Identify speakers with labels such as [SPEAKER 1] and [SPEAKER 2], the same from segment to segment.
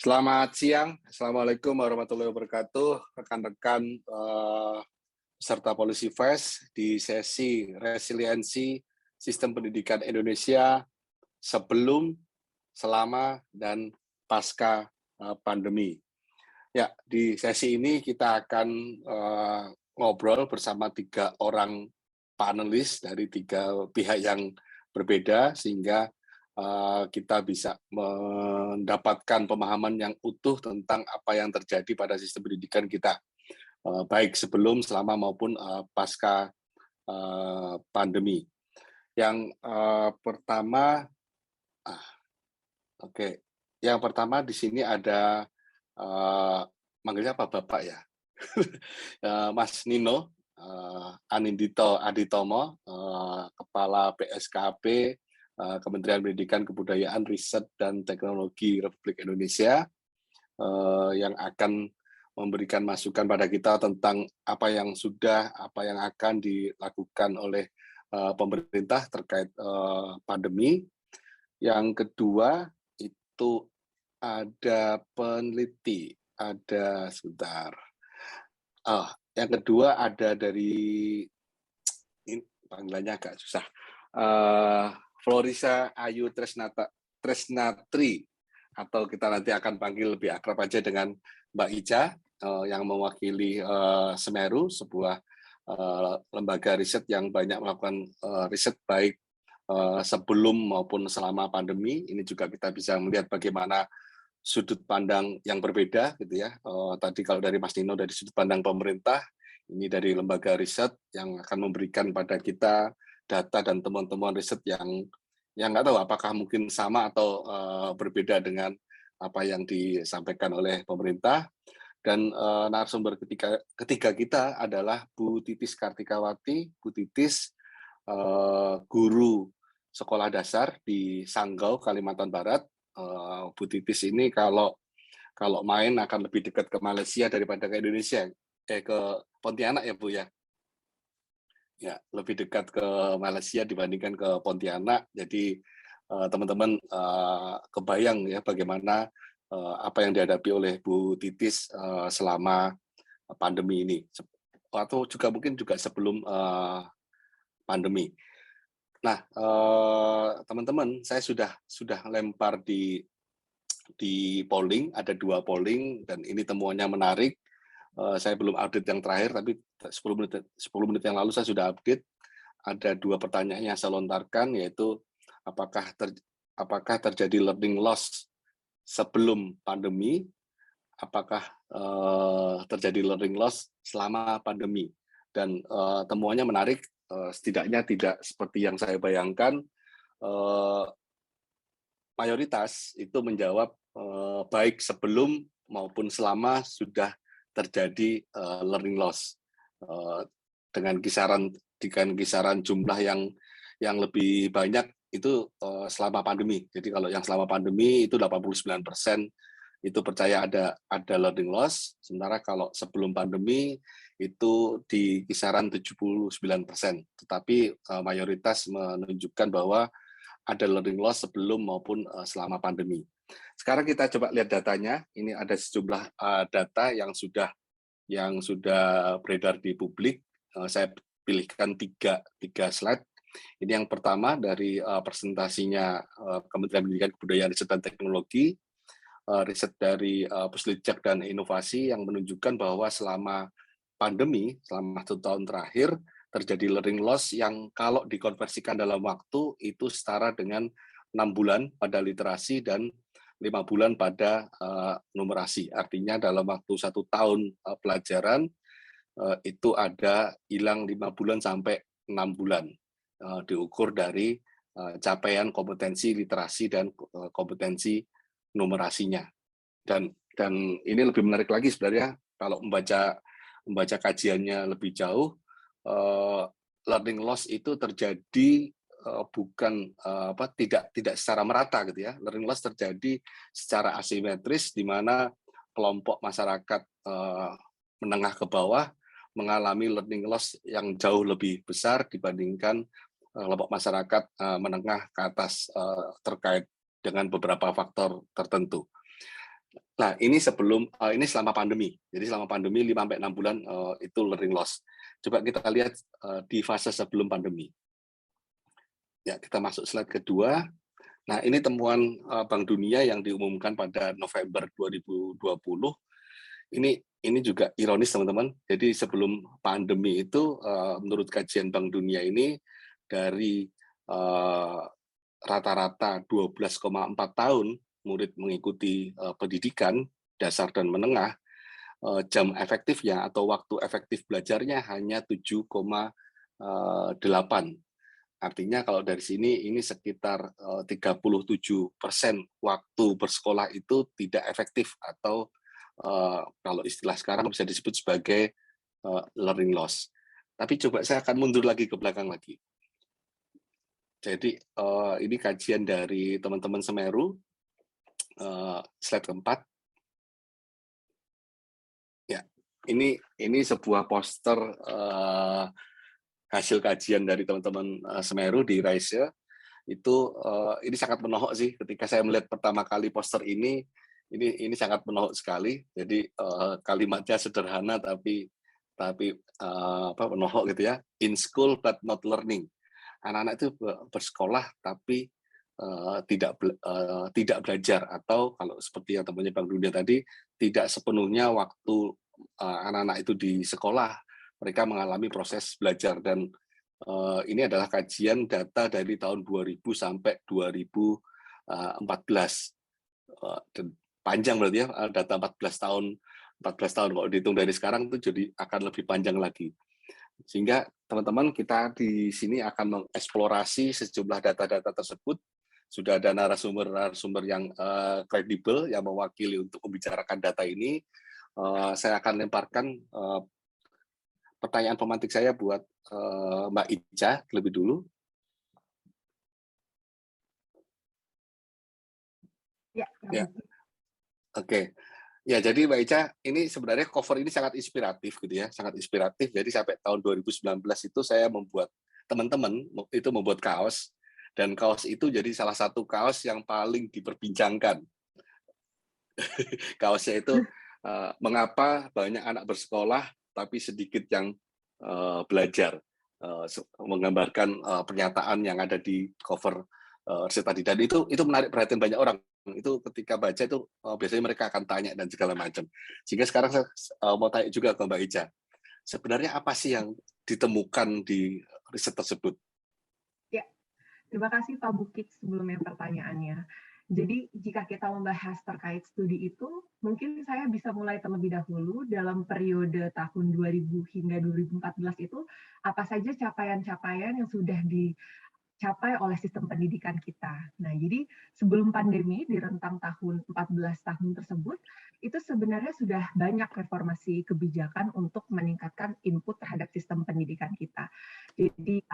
[SPEAKER 1] Selamat siang, Assalamualaikum warahmatullahi wabarakatuh, rekan-rekan peserta Policy Fest di sesi resiliensi sistem pendidikan Indonesia sebelum, selama, dan pasca pandemi. Ya, di sesi ini kita akan ngobrol bersama 3 orang panelis dari 3 pihak yang berbeda, sehingga kita bisa mendapatkan pemahaman yang utuh tentang apa yang terjadi pada sistem pendidikan kita, baik sebelum, selama, maupun pasca pandemi. Yang pertama, yang pertama di sini ada, manggilnya apa Bapak ya? Mas Nino Anindito Aditomo, Kepala BSKP, Kementerian Pendidikan, Kebudayaan, Riset, dan Teknologi Republik Indonesia, yang akan memberikan masukan pada kita tentang apa yang sudah, apa yang akan dilakukan oleh pemerintah terkait pandemi. Yang kedua itu ada peneliti, yang kedua ada dari, ini panggilannya agak susah, Florisa Ayu Tresnatri, atau kita nanti akan panggil lebih akrab aja dengan Mbak Ica, yang mewakili Semeru, sebuah lembaga riset yang banyak melakukan riset baik sebelum maupun selama pandemi. Ini juga kita bisa melihat bagaimana sudut pandang yang berbeda, gitu ya. Tadi kalau dari Mas Nino dari sudut pandang pemerintah, ini dari lembaga riset yang akan memberikan pada kita data dan temuan-temuan riset yang nggak tahu apakah mungkin sama atau berbeda dengan apa yang disampaikan oleh pemerintah. Dan narasumber ketiga kita adalah Bu Titis Kartikawati. Bu Titis guru sekolah dasar di Sanggau, Kalimantan Barat. Bu Titis ini kalau main akan lebih dekat ke Malaysia daripada ke Indonesia, ke Pontianak ya Bu ya. Ya, lebih dekat ke Malaysia dibandingkan ke Pontianak. Jadi teman-teman kebayang ya bagaimana apa yang dihadapi oleh Bu Titis selama pandemi ini, atau juga mungkin juga sebelum pandemi. Nah, teman-teman, saya sudah lempar di polling, ada 2 polling, dan ini temuannya menarik. Saya belum update yang terakhir, tapi 10 menit yang lalu saya sudah update. Ada 2 pertanyaan yang saya lontarkan, yaitu apakah terjadi learning loss sebelum pandemi, apakah terjadi learning loss selama pandemi. Dan temuannya menarik, setidaknya tidak seperti yang saya bayangkan. Mayoritas itu menjawab baik sebelum maupun selama sudah terjadi learning loss, dengan kisaran jumlah yang lebih banyak itu selama pandemi. Jadi kalau yang selama pandemi itu 89% itu percaya ada learning loss, sementara kalau sebelum pandemi itu di kisaran 79%. Tetapi mayoritas menunjukkan bahwa ada learning loss sebelum maupun selama pandemi. Sekarang kita coba lihat datanya. Ini ada sejumlah data yang sudah beredar di publik. Saya pilihkan tiga slide. Ini yang pertama dari presentasinya Kementerian Pendidikan, Kebudayaan, Riset, dan Teknologi, riset dari Pusditjak dan Inovasi yang menunjukkan bahwa selama pandemi, selama 1 tahun terakhir, terjadi learning loss yang kalau dikonversikan dalam waktu itu setara dengan 6 bulan pada literasi dan 5 bulan pada numerasi. Artinya dalam waktu 1 tahun pelajaran itu ada hilang 5 bulan sampai 6 bulan, diukur dari capaian kompetensi literasi dan kompetensi numerasinya. Dan ini lebih menarik lagi sebenarnya kalau membaca kajiannya lebih jauh. Learning loss itu terjadi bukan tidak secara merata, gitu ya. Learning loss terjadi secara asimetris, di mana kelompok masyarakat menengah ke bawah mengalami learning loss yang jauh lebih besar dibandingkan kelompok masyarakat menengah ke atas, terkait dengan beberapa faktor tertentu. Nah, ini ini selama pandemi. Jadi selama pandemi 5 sampai 6 bulan itu learning loss. Coba kita lihat di fase sebelum pandemi. Ya, kita masuk slide kedua. Nah, ini temuan Bank Dunia yang diumumkan pada November 2020. Ini juga ironis, teman-teman. Jadi sebelum pandemi itu menurut kajian Bank Dunia ini dari rata-rata 12,4 tahun murid mengikuti pendidikan dasar dan menengah, jam efektifnya atau waktu efektif belajarnya hanya 7,8. Artinya kalau dari sini ini sekitar 37% waktu bersekolah itu tidak efektif atau kalau istilah sekarang bisa disebut sebagai learning loss. Tapi coba saya akan mundur lagi ke belakang lagi. Jadi ini kajian dari teman-teman Semeru, slide keempat. Ya, ini sebuah poster hasil kajian dari teman-teman Semeru di RISE. Itu ini sangat menohok sih ketika saya melihat pertama kali poster ini sangat menohok sekali. Jadi kalimatnya sederhana tapi menohok gitu ya. In school but not learning. Anak-anak itu bersekolah tapi tidak belajar, atau kalau seperti yang temannya Bang Dunia tadi, tidak sepenuhnya waktu anak-anak itu di sekolah mereka mengalami proses belajar. Dan ini adalah kajian data dari tahun 2000 sampai 2014. Dan panjang berarti ya, data 14 tahun. 14 tahun kalau dihitung dari sekarang itu jadi akan lebih panjang lagi. Sehingga teman-teman, kita di sini akan mengeksplorasi sejumlah data-data tersebut. Sudah ada narasumber yang kredibel yang mewakili untuk membicarakan data ini. Saya akan lemparkan pertanyaan pemantik saya buat Mbak Ica lebih dulu. Ya. Oke. Ya, jadi Mbak Ica, ini sebenarnya cover ini sangat inspiratif gitu ya, sangat inspiratif. Jadi sampai tahun 2019 itu saya membuat, teman-teman itu membuat kaos, dan kaos itu jadi salah satu kaos yang paling diperbincangkan. Kaosnya itu mengapa banyak anak bersekolah tapi sedikit yang belajar, menggambarkan pernyataan yang ada di cover tadi. Dan itu menarik perhatian banyak orang. Itu ketika baca itu biasanya mereka akan tanya dan segala macam. Sehingga sekarang saya mau tanya juga ke Mbak Ica, sebenarnya apa sih yang ditemukan di riset tersebut?
[SPEAKER 2] Ya, terima kasih Pak Bukit sebelumnya pertanyaannya. Jadi jika kita membahas terkait studi itu, mungkin saya bisa mulai terlebih dahulu dalam periode tahun 2000 hingga 2014 itu, apa saja capaian-capaian yang sudah dicapai oleh sistem pendidikan kita. Nah, jadi sebelum pandemi di rentang tahun 14 tahun tersebut, itu sebenarnya sudah banyak reformasi kebijakan untuk meningkatkan input terhadap sistem pendidikan kita. Jadi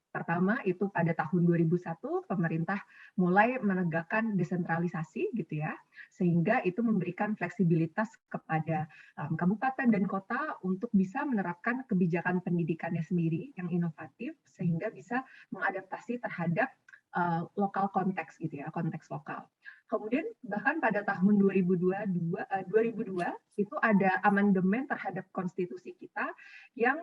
[SPEAKER 2] pertama itu pada tahun 2001 pemerintah mulai menegakkan desentralisasi gitu ya, sehingga itu memberikan fleksibilitas kepada kabupaten dan kota untuk bisa menerapkan kebijakan pendidikannya sendiri yang inovatif sehingga bisa mengadaptasi terhadap lokal konteks gitu ya, konteks lokal. Kemudian bahkan pada tahun 2002 itu ada amandemen terhadap konstitusi kita yang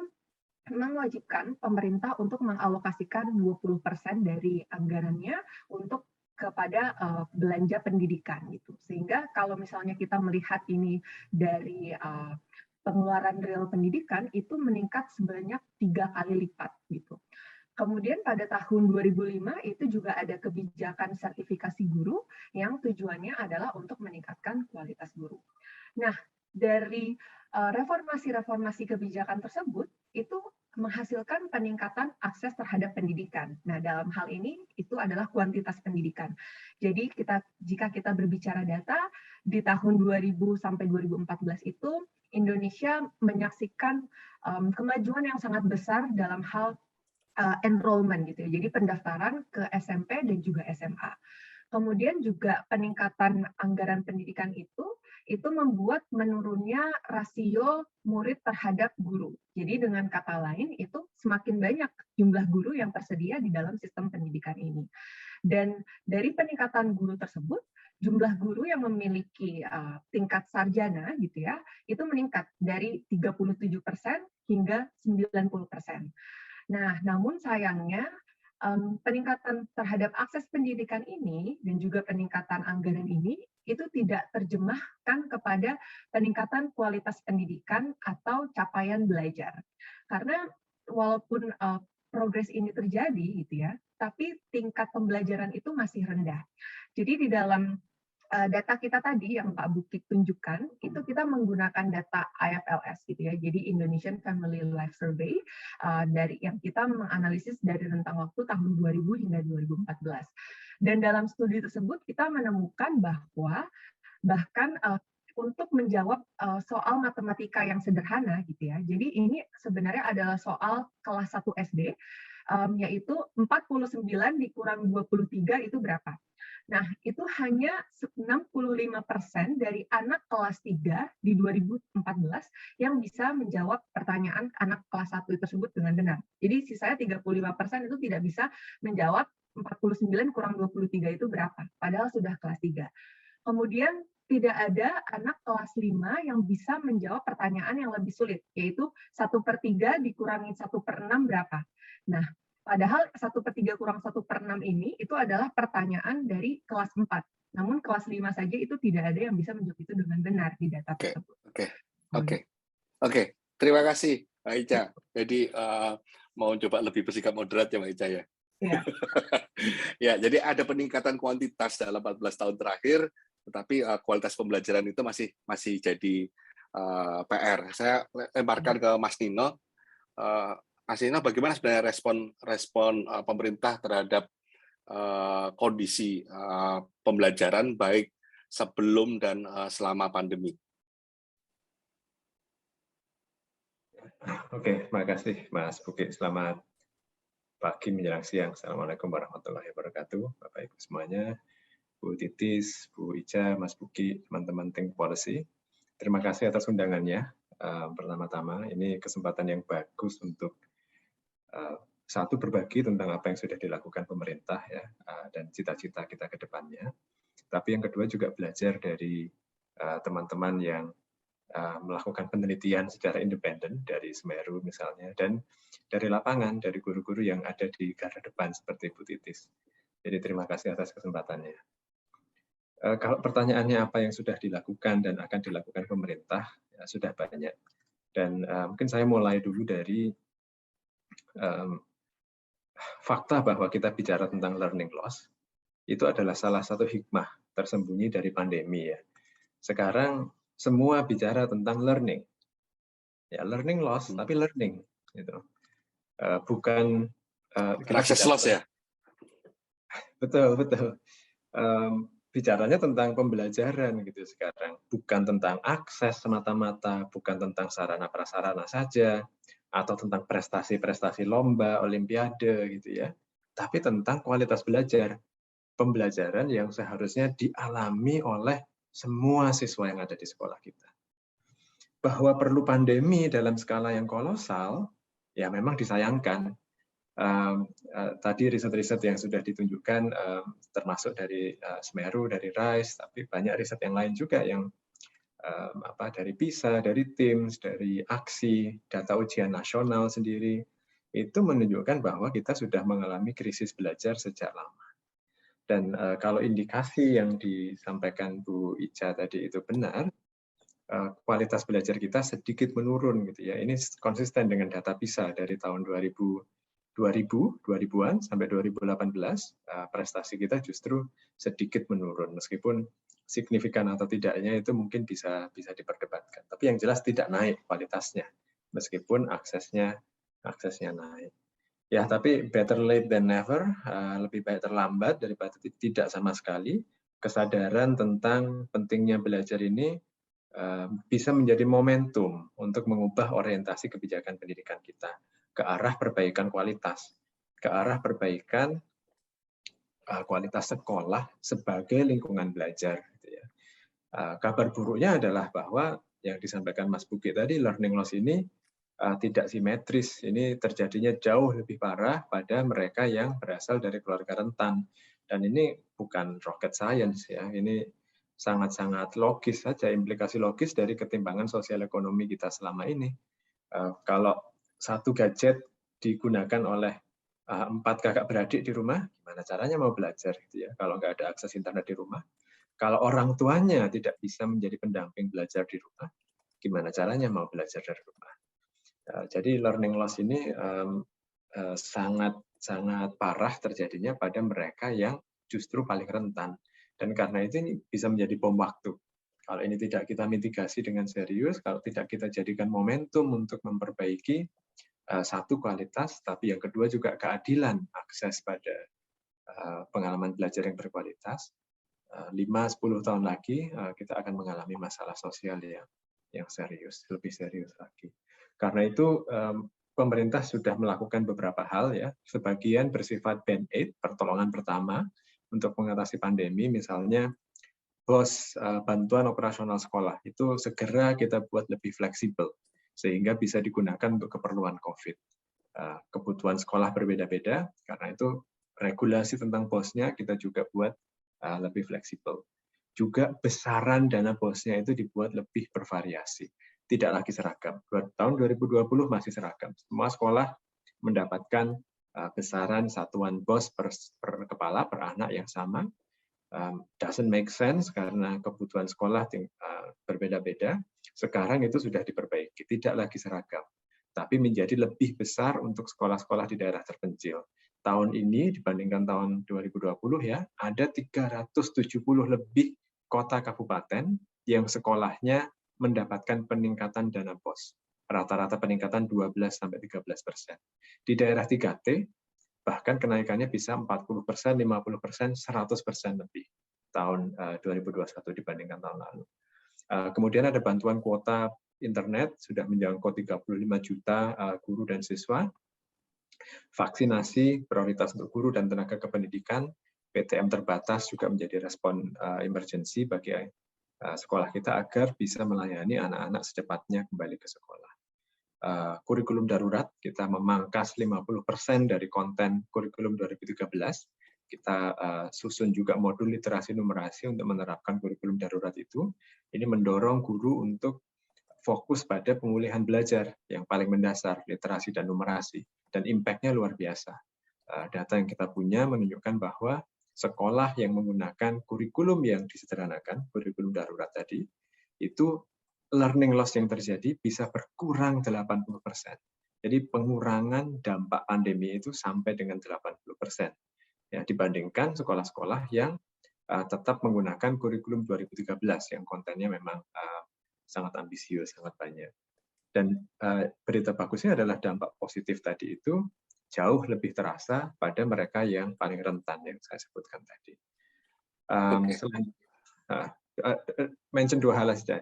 [SPEAKER 2] mewajibkan pemerintah untuk mengalokasikan 20% dari anggarannya untuk kepada belanja pendidikan gitu. Sehingga kalau misalnya kita melihat ini dari pengeluaran real pendidikan itu meningkat sebanyak 3 kali lipat gitu. Kemudian pada tahun 2005 itu juga ada kebijakan sertifikasi guru yang tujuannya adalah untuk meningkatkan kualitas guru. Nah, dari reformasi-reformasi kebijakan tersebut itu menghasilkan peningkatan akses terhadap pendidikan. Nah, dalam hal ini itu adalah kuantitas pendidikan. Jadi jika kita berbicara data di tahun 2000 sampai 2014 itu Indonesia menyaksikan kemajuan yang sangat besar dalam hal enrollment gitu ya. Jadi pendaftaran ke SMP dan juga SMA. Kemudian juga peningkatan anggaran pendidikan itu membuat menurunnya rasio murid terhadap guru. Jadi dengan kata lain itu semakin banyak jumlah guru yang tersedia di dalam sistem pendidikan ini. Dan dari peningkatan guru tersebut jumlah guru yang memiliki tingkat sarjana gitu ya, itu meningkat dari 37% hingga 90%. Nah, namun sayangnya peningkatan terhadap akses pendidikan ini dan juga peningkatan anggaran ini itu tidak terjemahkan kepada peningkatan kualitas pendidikan atau capaian belajar. Karena walaupun progres ini terjadi gitu ya, tapi tingkat pembelajaran itu masih rendah. Jadi di dalam data kita tadi yang Pak Bukit tunjukkan, itu kita menggunakan data IFLS gitu ya, jadi Indonesian Family Life Survey, dari yang kita menganalisis dari rentang waktu tahun 2000 hingga 2014. Dan dalam studi tersebut kita menemukan bahwa bahkan untuk menjawab soal matematika yang sederhana gitu ya. Jadi ini sebenarnya adalah soal kelas 1 SD, yaitu 49 dikurang 23 itu berapa? Nah, itu hanya 65% dari anak kelas 3 di 2014 yang bisa menjawab pertanyaan anak kelas 1 tersebut dengan benar. Jadi sisanya 35% itu tidak bisa menjawab 49 kurang 23 itu berapa, padahal sudah kelas 3. Kemudian tidak ada anak kelas 5 yang bisa menjawab pertanyaan yang lebih sulit, yaitu 1/3 dikurangi 1/6 berapa. Nah, padahal 1/3 kurang 1/6 ini itu adalah pertanyaan dari kelas 4. Namun kelas 5 saja itu tidak ada yang bisa menjawab itu dengan benar di data tersebut.
[SPEAKER 1] Oke. Terima kasih, Mbak Ica. Jadi mau coba lebih bersikap moderat ya, Mbak Ica ya.
[SPEAKER 2] Ya.
[SPEAKER 1] Ya, jadi ada peningkatan kuantitas dalam 14 tahun terakhir, tetapi kualitas pembelajaran itu masih jadi PR. Saya lemparkan ke Mas Nino. Mas Nino, bagaimana sebenarnya respon pemerintah terhadap kondisi pembelajaran baik sebelum dan selama pandemi?
[SPEAKER 3] Oke, terima kasih Mas Bukit. Selamat pagi menjelang siang. Assalamualaikum warahmatullahi wabarakatuh. Bapak Ibu semuanya, Bu Titis, Bu Ica, Mas Bukit, teman-teman Think Policy. Terima kasih atas undangannya. Pertama-tama, ini kesempatan yang bagus untuk satu, berbagi tentang apa yang sudah dilakukan pemerintah ya, dan cita-cita kita ke depannya. Tapi yang kedua juga belajar dari teman-teman yang melakukan penelitian secara independen dari Semeru misalnya, dan dari lapangan, dari guru-guru yang ada di garda depan seperti Bu Titis. Jadi terima kasih atas kesempatannya. Kalau pertanyaannya apa yang sudah dilakukan dan akan dilakukan pemerintah, ya sudah banyak. Dan mungkin saya mulai dulu dari fakta bahwa kita bicara tentang learning loss, itu adalah salah satu hikmah tersembunyi dari pandemi ya. Sekarang semua bicara tentang learning. Ya, learning loss, tapi learning. Gitu. Bukan...
[SPEAKER 1] access loss ya?
[SPEAKER 3] Betul. Bicaranya tentang pembelajaran gitu sekarang. Bukan tentang akses semata-mata, bukan tentang sarana-prasarana saja, atau tentang prestasi-prestasi lomba, olimpiade gitu ya. Tapi tentang kualitas belajar. Pembelajaran yang seharusnya dialami oleh semua siswa yang ada di sekolah kita. Bahwa perlu pandemi dalam skala yang kolosal, ya memang disayangkan. Tadi riset-riset yang sudah ditunjukkan, termasuk dari Semeru, dari RISE, tapi banyak riset yang lain juga yang dari PISA, dari TIMSS, dari AKSI, data ujian nasional sendiri, itu menunjukkan bahwa kita sudah mengalami krisis belajar sejak lama. Dan kalau indikasi yang disampaikan Bu Ica tadi itu benar, kualitas belajar kita sedikit menurun gitu ya. Ini konsisten dengan data PISA dari tahun 2000-an sampai 2018, prestasi kita justru sedikit menurun, meskipun signifikan atau tidaknya itu mungkin bisa diperdebatkan. Tapi yang jelas tidak naik kualitasnya, meskipun aksesnya naik. Ya, tapi better late than never, lebih baik terlambat daripada tidak sama sekali. Kesadaran tentang pentingnya belajar ini bisa menjadi momentum untuk mengubah orientasi kebijakan pendidikan kita ke arah perbaikan kualitas, ke arah perbaikan kualitas sekolah sebagai lingkungan belajar. Gitu ya. Kabar buruknya adalah bahwa yang disampaikan Mas Bukit tadi, learning loss ini tidak simetris. Ini terjadinya jauh lebih parah pada mereka yang berasal dari keluarga rentan, Dan ini bukan rocket science ya, ini sangat-sangat logis saja, implikasi logis dari ketimbangan sosial ekonomi kita selama ini. Kalau satu gadget digunakan oleh 4 kakak beradik di rumah, gimana caranya mau belajar gitu ya, kalau nggak ada akses internet di rumah. Kalau orang tuanya tidak bisa menjadi pendamping belajar di rumah, gimana caranya mau belajar dari rumah. Jadi learning loss ini sangat parah terjadinya pada mereka yang justru paling rentan. Dan karena itu ini bisa menjadi bom waktu. Kalau ini tidak kita mitigasi dengan serius, kalau tidak kita jadikan momentum untuk memperbaiki satu kualitas, tapi yang kedua juga keadilan akses pada pengalaman belajar yang berkualitas, 5-10 tahun lagi kita akan mengalami masalah sosial yang serius, lebih serius lagi. Karena itu pemerintah sudah melakukan beberapa hal ya, sebagian bersifat band-aid, pertolongan pertama untuk mengatasi pandemi, misalnya BOS bantuan operasional sekolah itu segera kita buat lebih fleksibel sehingga bisa digunakan untuk keperluan COVID. Kebutuhan sekolah berbeda-beda, karena itu regulasi tentang BOS-nya kita juga buat lebih fleksibel. Juga besaran dana BOS-nya itu dibuat lebih bervariasi. Tidak lagi seragam. Tahun 2020 masih seragam. Semua sekolah mendapatkan besaran satuan BOS per kepala, per anak yang sama. Doesn't make sense karena kebutuhan sekolah berbeda-beda. Sekarang itu sudah diperbaiki. Tidak lagi seragam. Tapi menjadi lebih besar untuk sekolah-sekolah di daerah terpencil. Tahun ini dibandingkan tahun 2020 ya, ada 370 lebih kota kabupaten yang sekolahnya mendapatkan peningkatan dana BOS. Rata-rata peningkatan 12-13%. Di daerah 3T, bahkan kenaikannya bisa 40%, 50%, 100% lebih tahun 2021 dibandingkan tahun lalu. Kemudian ada bantuan kuota internet, sudah menjangkau 35 juta guru dan siswa. Vaksinasi, prioritas untuk guru dan tenaga kependidikan, PTM terbatas juga menjadi respon emergency bagi sekolah kita agar bisa melayani anak-anak secepatnya kembali ke sekolah. Kurikulum darurat, kita memangkas 50% dari konten kurikulum 2013. Kita susun juga modul literasi numerasi untuk menerapkan kurikulum darurat itu. Ini mendorong guru untuk fokus pada pemulihan belajar yang paling mendasar, literasi dan numerasi. Dan impact-nya luar biasa. Data yang kita punya menunjukkan bahwa sekolah yang menggunakan kurikulum yang disederhanakan, kurikulum darurat tadi, itu learning loss yang terjadi bisa berkurang 80%. Jadi pengurangan dampak pandemi itu sampai dengan 80%. Ya, dibandingkan sekolah-sekolah yang tetap menggunakan kurikulum 2013 yang kontennya memang sangat ambisius, sangat banyak. Dan berita bagusnya adalah dampak positif tadi itu jauh lebih terasa pada mereka yang paling rentan yang saya sebutkan tadi. Selain mention 2 hal saja.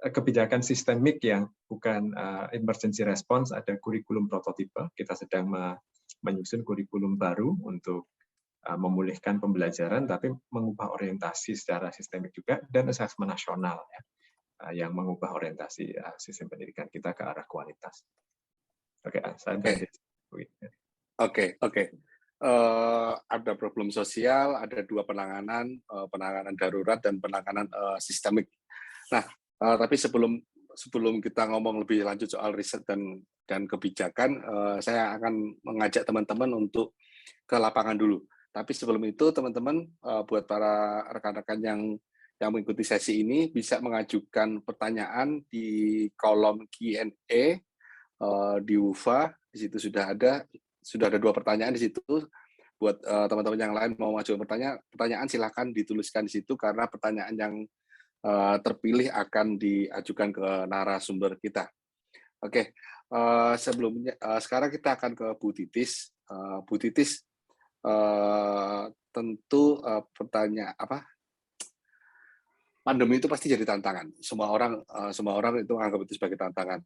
[SPEAKER 3] Kebijakan sistemik yang bukan emergency response, ada kurikulum prototipe. Kita sedang menyusun kurikulum baru untuk memulihkan pembelajaran, tapi mengubah orientasi secara sistemik juga, dan asesmen nasional ya, yang mengubah orientasi sistem pendidikan kita ke arah kualitas. Oke, saya berhenti.
[SPEAKER 1] Oke. Ada problem sosial, ada 2 penanganan, penanganan darurat dan penanganan sistemik. Nah, tapi sebelum kita ngomong lebih lanjut soal riset dan kebijakan, saya akan mengajak teman-teman untuk ke lapangan dulu. Tapi sebelum itu, teman-teman, buat para rekan-rekan yang mengikuti sesi ini bisa mengajukan pertanyaan di kolom Q&A di UVA. Di situ sudah ada 2 pertanyaan di situ. Buat teman-teman yang lain mau mengajukan pertanyaan silahkan dituliskan di situ karena pertanyaan yang terpilih akan diajukan ke narasumber kita. Oke, sebelumnya sekarang kita akan ke Bu Titis. Bu Titis, tentu pandemi itu pasti jadi tantangan. Semua orang itu anggap itu sebagai tantangan.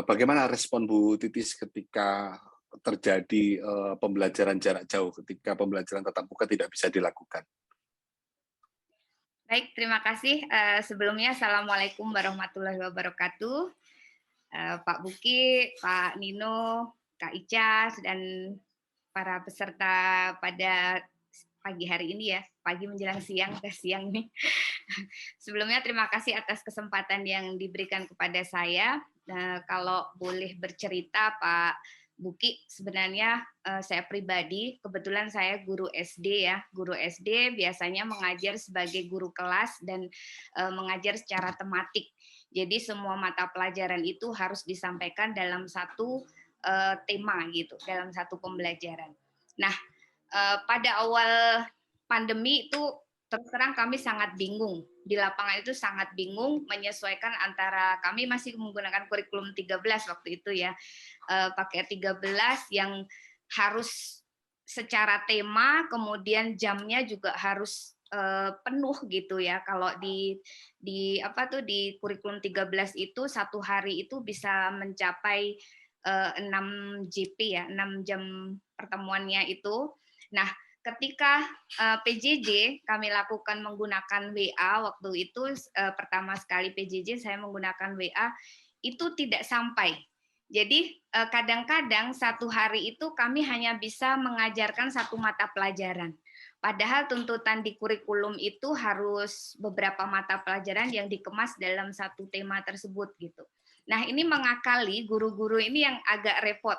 [SPEAKER 1] Bagaimana respon Bu Titis ketika terjadi pembelajaran jarak jauh, ketika pembelajaran tatap muka tidak bisa dilakukan?
[SPEAKER 4] Baik, terima kasih. Sebelumnya, Assalamualaikum warahmatullahi wabarakatuh. Pak Buki, Pak Nino, Kak Ica, dan para peserta pada pagi hari ini ya, pagi menjelang siang ke siang ini. Sebelumnya terima kasih atas kesempatan yang diberikan kepada saya. Kalau boleh bercerita Pak Buki, sebenarnya saya pribadi, kebetulan saya guru SD ya. Guru SD biasanya mengajar sebagai guru kelas dan mengajar secara tematik. Jadi semua mata pelajaran itu harus disampaikan dalam satu tema gitu, dalam satu pembelajaran. Nah, pada awal pandemi itu terus terang kami sangat bingung. Di lapangan itu sangat bingung menyesuaikan antara, kami masih menggunakan kurikulum 13 waktu itu ya. Pakai 13 yang harus secara tema, kemudian jamnya juga harus penuh gitu ya. Kalau di kurikulum 13 itu satu hari itu bisa mencapai 6 JP ya, 6 jam pertemuannya itu. Nah, ketika PJJ kami lakukan menggunakan WA waktu itu pertama sekali PJJ saya menggunakan WA itu tidak sampai. Jadi kadang-kadang satu hari itu kami hanya bisa mengajarkan satu mata pelajaran. Padahal tuntutan di kurikulum itu harus beberapa mata pelajaran yang dikemas dalam satu tema tersebut gitu. Nah, ini mengakali guru-guru ini yang agak repot.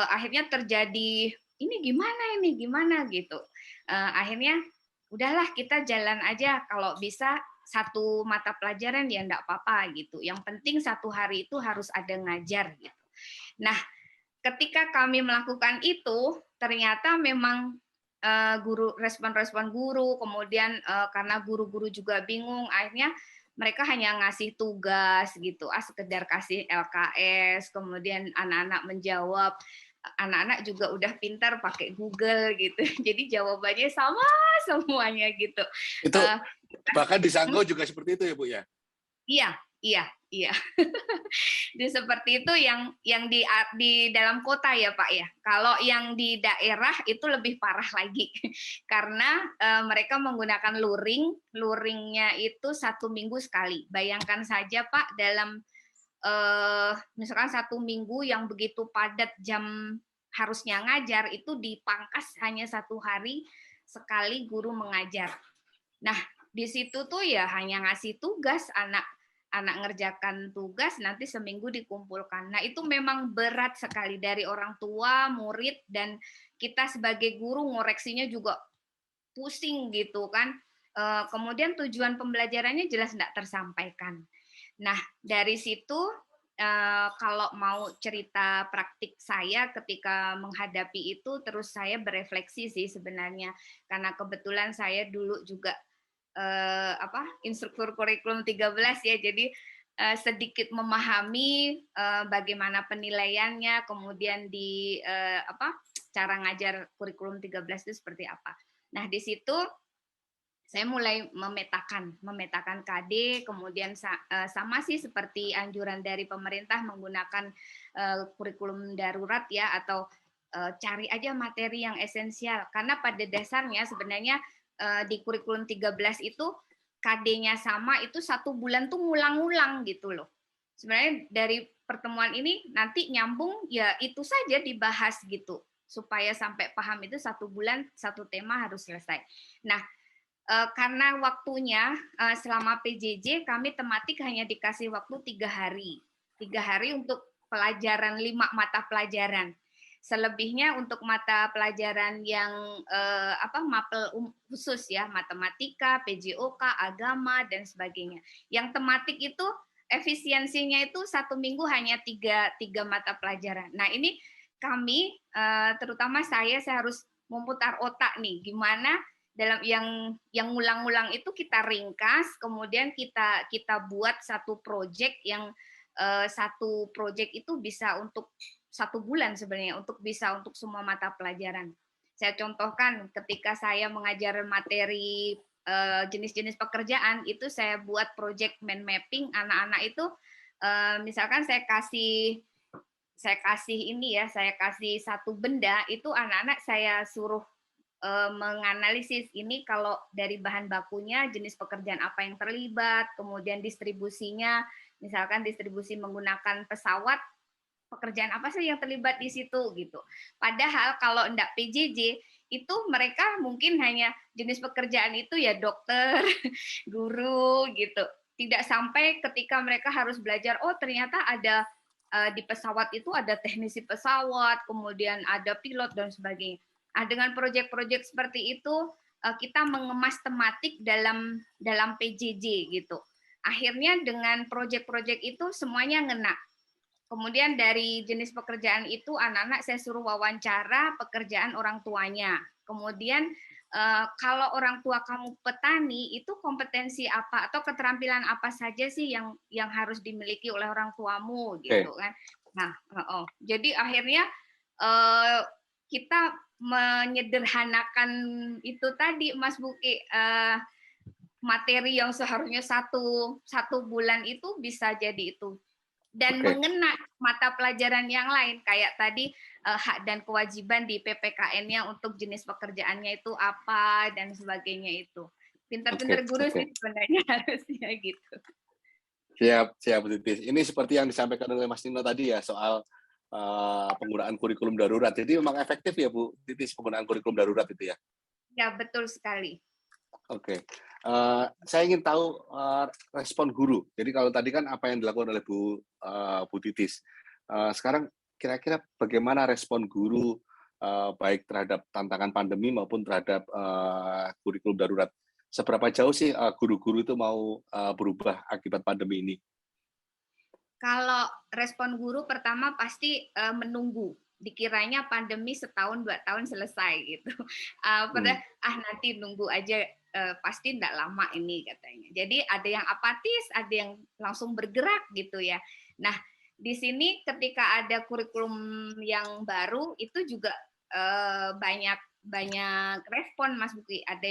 [SPEAKER 4] Akhirnya terjadi ini gimana gitu. Akhirnya udahlah kita jalan aja, kalau bisa satu mata pelajaran ya enggak apa-apa gitu. Yang penting satu hari itu harus ada ngajar gitu. Nah, ketika kami melakukan itu, ternyata memang respon guru, kemudian karena guru-guru juga bingung, akhirnya mereka hanya ngasih tugas gitu, sekedar kasih LKS, kemudian anak-anak menjawab. Anak-anak juga udah pintar pakai Google gitu, jadi jawabannya sama semuanya gitu.
[SPEAKER 1] Itu bahkan di Sanggo juga seperti itu ya Bu ya?
[SPEAKER 4] Iya. Jadi seperti itu yang di dalam kota ya Pak ya. Kalau yang di daerah itu lebih parah lagi karena mereka menggunakan luringnya itu 1 minggu sekali. Bayangkan saja Pak, dalam misalkan 1 minggu yang begitu padat jam harusnya ngajar itu dipangkas hanya 1 hari sekali guru mengajar. Nah, di situ tuh ya hanya ngasih tugas, anak ngerjakan tugas, nanti seminggu dikumpulkan. Nah, itu memang berat sekali dari orang tua, murid, dan kita sebagai guru ngoreksinya juga pusing gitu kan. Kemudian tujuan pembelajarannya jelas tidak tersampaikan. Nah, dari situ kalau mau cerita praktik saya ketika menghadapi itu, terus saya berefleksi sih sebenarnya. Karena kebetulan saya dulu juga instruktur kurikulum 13 ya, jadi sedikit memahami bagaimana penilaiannya, kemudian di cara ngajar kurikulum 13 itu seperti apa. Nah, di situ saya mulai memetakan KD, kemudian sama sih seperti anjuran dari pemerintah menggunakan kurikulum darurat ya, atau cari aja materi yang esensial, karena pada dasarnya sebenarnya di kurikulum 13 itu KD-nya sama, itu 1 bulan tuh ngulang-ngulang gitu loh. Sebenarnya dari pertemuan ini nanti nyambung ya itu saja dibahas gitu, supaya sampai paham itu 1 bulan 1 tema harus selesai. Nah, karena waktunya selama PJJ kami tematik hanya dikasih waktu 3 hari. 3 hari untuk pelajaran 5 mata pelajaran. Selebihnya untuk mata pelajaran yang mapel khusus ya, matematika, PJOK, agama dan sebagainya. Yang tematik itu efisiensinya itu 1 minggu hanya 3 mata pelajaran. Nah, ini kami terutama saya harus memutar otak nih, gimana dalam yang ngulang-ngulang itu kita ringkas, kemudian kita buat satu project yang satu project itu bisa untuk 1 bulan sebenarnya, untuk semua mata pelajaran. Saya contohkan ketika saya mengajar materi jenis-jenis pekerjaan, itu saya buat project mind mapping anak-anak itu, misalkan saya kasih satu benda, itu anak-anak saya suruh menganalisis ini kalau dari bahan bakunya jenis pekerjaan apa yang terlibat, kemudian distribusinya, misalkan distribusi menggunakan pesawat pekerjaan apa sih yang terlibat di situ gitu. Padahal kalau enggak PJJ itu mereka mungkin hanya jenis pekerjaan itu ya dokter, guru gitu. Tidak sampai ketika mereka harus belajar, oh ternyata ada di pesawat itu ada teknisi pesawat, kemudian ada pilot dan sebagainya. Nah, dengan proyek-proyek seperti itu kita mengemas tematik dalam PJJ gitu. Akhirnya dengan proyek-proyek itu semuanya ngena. Kemudian dari jenis pekerjaan itu anak-anak saya suruh wawancara pekerjaan orang tuanya. Kemudian kalau orang tua kamu petani itu kompetensi apa atau keterampilan apa saja sih yang harus dimiliki oleh orang tuamu gitu kan. Nah, jadi akhirnya kita menyederhanakan itu tadi Mas Buki, materi yang seharusnya satu bulan itu bisa jadi itu dan mengena mata pelajaran yang lain kayak tadi hak dan kewajiban di PPKN-nya untuk jenis pekerjaannya itu apa dan sebagainya itu. Pintar-pintar guru sih sebenarnya harusnya gitu.
[SPEAKER 1] Siap Bu Titis. Ini seperti yang disampaikan oleh Mas Nino tadi ya soal penggunaan kurikulum darurat. Jadi memang efektif ya Bu Titis penggunaan kurikulum darurat itu ya?
[SPEAKER 4] Ya betul sekali.
[SPEAKER 1] Oke. Saya ingin tahu respon guru. Jadi kalau tadi kan apa yang dilakukan oleh Bu Titis. Sekarang kira-kira bagaimana respon guru baik terhadap tantangan pandemi maupun terhadap kurikulum darurat? Seberapa jauh sih guru-guru itu mau berubah akibat pandemi ini?
[SPEAKER 4] Kalau respon guru pertama pasti menunggu. Dikiranya pandemi 1-2 tahun selesai gitu. Nanti nunggu aja pasti tidak lama ini katanya. Jadi ada yang apatis, ada yang langsung bergerak gitu ya. Nah, di sini ketika ada kurikulum yang baru itu juga banyak respon Mas Buki. Ada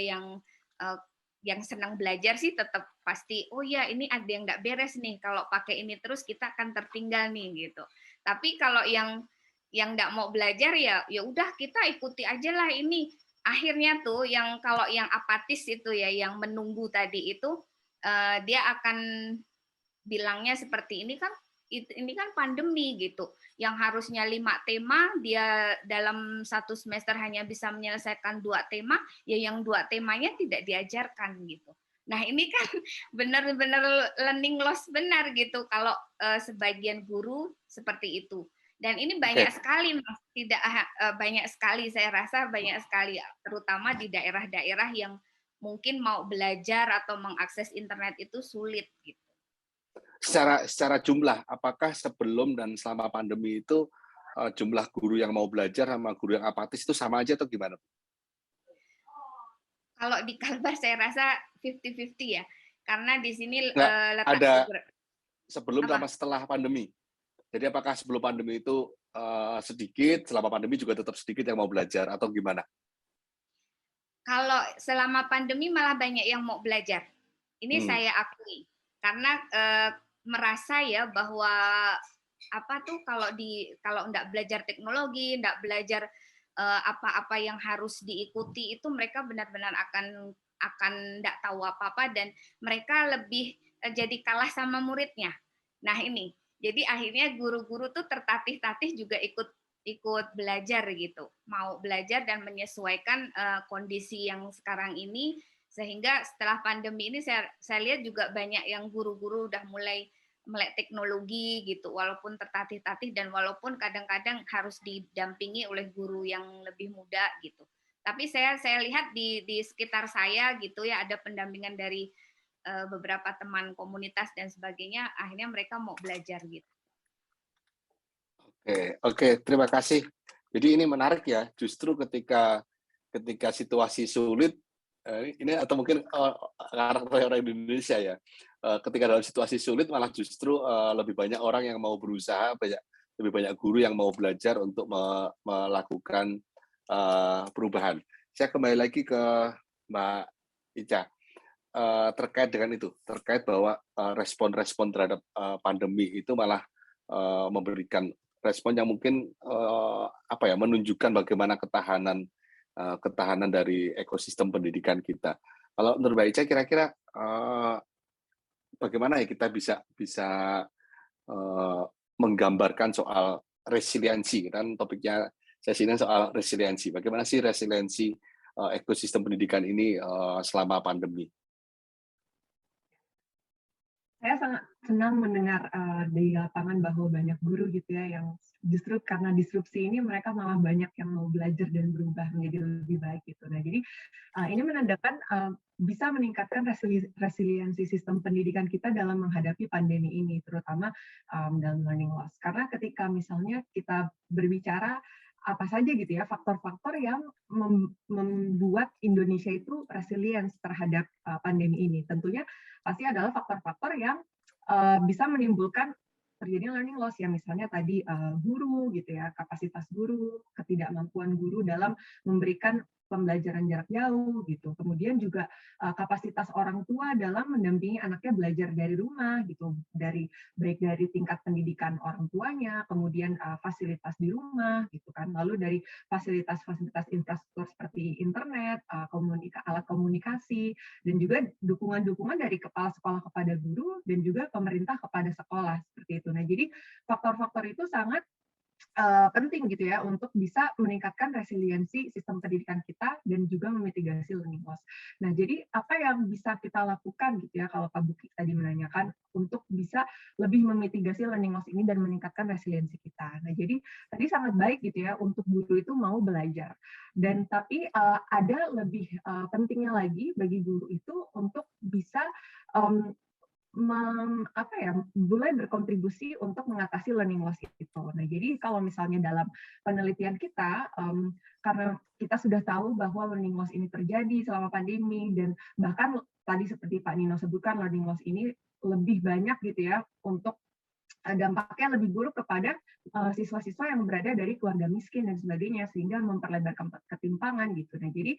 [SPEAKER 4] yang senang belajar sih tetap pasti, oh ya ini ada yang nggak beres nih, kalau pakai ini terus kita akan tertinggal nih gitu. Tapi kalau yang nggak mau belajar ya udah kita ikuti aja lah ini. Akhirnya tuh kalau yang apatis itu ya, yang menunggu tadi itu dia akan bilangnya seperti ini kan pandemi gitu. Yang harusnya 5 tema dia dalam 1 semester hanya bisa menyelesaikan 2 tema, ya yang 2 temanya tidak diajarkan gitu. Nah, ini kan benar-benar learning loss benar gitu kalau sebagian guru seperti itu. Dan ini banyak sekali, Mas. Tidak banyak sekali, saya rasa banyak sekali, terutama di daerah-daerah yang mungkin mau belajar atau mengakses internet itu sulit gitu.
[SPEAKER 1] Secara jumlah, apakah sebelum dan selama pandemi itu jumlah guru yang mau belajar sama guru yang apatis itu sama aja atau gimana?
[SPEAKER 4] Kalau di Kalbar saya rasa 50-50 ya, karena di sini
[SPEAKER 1] ada sebelum sama setelah pandemi. Jadi apakah sebelum pandemi itu sedikit, selama pandemi juga tetap sedikit yang mau belajar atau gimana?
[SPEAKER 4] Kalau selama pandemi malah banyak yang mau belajar. Ini saya akui. Karena merasa ya bahwa kalau enggak belajar teknologi, enggak belajar apa-apa yang harus diikuti itu mereka benar-benar akan enggak tahu apa-apa dan mereka lebih jadi kalah sama muridnya. Nah, ini. Jadi akhirnya guru-guru tuh tertatih-tatih juga ikut belajar gitu. Mau belajar dan menyesuaikan kondisi yang sekarang ini. Sehingga setelah pandemi ini saya lihat juga banyak yang guru-guru udah mulai melek teknologi gitu, walaupun tertatih-tatih dan walaupun kadang-kadang harus didampingi oleh guru yang lebih muda gitu. Tapi saya lihat di sekitar saya gitu ya, ada pendampingan dari beberapa teman komunitas dan sebagainya, akhirnya mereka mau belajar gitu.
[SPEAKER 1] Oke, terima kasih. Jadi ini menarik ya, justru ketika situasi sulit, ini atau mungkin karakter orang Indonesia ya, ketika dalam situasi sulit malah justru lebih banyak orang yang mau berusaha, lebih banyak guru yang mau belajar untuk melakukan perubahan. Saya kembali lagi ke Mbak Ica, terkait dengan itu, terkait bahwa respon-respon terhadap pandemi itu malah memberikan respon yang mungkin menunjukkan bagaimana ketahanan dari ekosistem pendidikan kita. Kalau menurut Mbak Ica, kira-kira bagaimana ya kita bisa menggambarkan soal resiliensi, kan topiknya sesi ini soal resiliensi. Bagaimana sih resiliensi ekosistem pendidikan ini selama pandemi?
[SPEAKER 2] Saya sangat senang mendengar di lapangan bahwa banyak guru gitu ya yang justru karena disrupsi ini mereka malah banyak yang mau belajar dan berubah menjadi lebih baik gitu. Nah, jadi ini menandakan bisa meningkatkan resiliensi sistem pendidikan kita dalam menghadapi pandemi ini, terutama dalam learning loss. Karena ketika misalnya kita berbicara apa saja gitu ya faktor-faktor yang membuat Indonesia itu resilience terhadap pandemi ini, tentunya pasti adalah faktor-faktor yang bisa menimbulkan terjadinya learning loss ya, misalnya tadi guru gitu ya, kapasitas guru, ketidakmampuan guru dalam memberikan pembelajaran jarak jauh gitu. Kemudian juga kapasitas orang tua dalam mendampingi anaknya belajar dari rumah gitu, baik dari tingkat pendidikan orang tuanya, kemudian fasilitas di rumah gitu kan, lalu dari fasilitas-fasilitas infrastruktur seperti internet, alat komunikasi, dan juga dukungan-dukungan dari kepala sekolah kepada guru dan juga pemerintah kepada sekolah seperti itu. Nah, jadi faktor-faktor itu sangat penting gitu ya untuk bisa meningkatkan resiliensi sistem pendidikan kita dan juga memitigasi learning loss. Nah, jadi apa yang bisa kita lakukan gitu ya kalau Pak Buki tadi menanyakan untuk bisa lebih memitigasi learning loss ini dan meningkatkan resiliensi kita. Nah, jadi tadi sangat baik gitu ya untuk guru itu mau belajar. Dan tapi ada lebih pentingnya lagi bagi guru itu untuk bisa mulai berkontribusi untuk mengatasi learning loss itu. Nah, jadi kalau misalnya dalam penelitian kita, karena kita sudah tahu bahwa learning loss ini terjadi selama pandemi, dan bahkan tadi seperti Pak Nino sebutkan, learning loss ini lebih banyak gitu ya untuk dampaknya lebih buruk kepada siswa-siswa yang berada dari keluarga miskin dan sebagainya, sehingga memperlebar ketimpangan gitu. Nah, jadi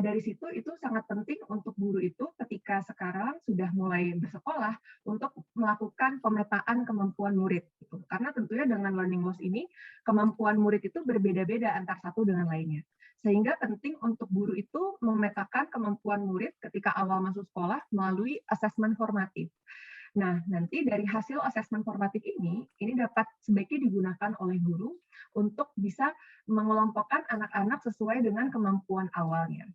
[SPEAKER 2] dari situ itu sangat penting untuk guru itu ketika sekarang sudah mulai bersekolah untuk melakukan pemetaan kemampuan murid gitu. Karena tentunya dengan learning loss ini kemampuan murid itu berbeda-beda antar satu dengan lainnya. Sehingga penting untuk guru itu memetakan kemampuan murid ketika awal masuk sekolah melalui asesmen formatif. Nah, nanti dari hasil asesmen formatif ini dapat sebaiknya digunakan oleh guru untuk bisa mengelompokkan anak-anak sesuai dengan kemampuan awalnya.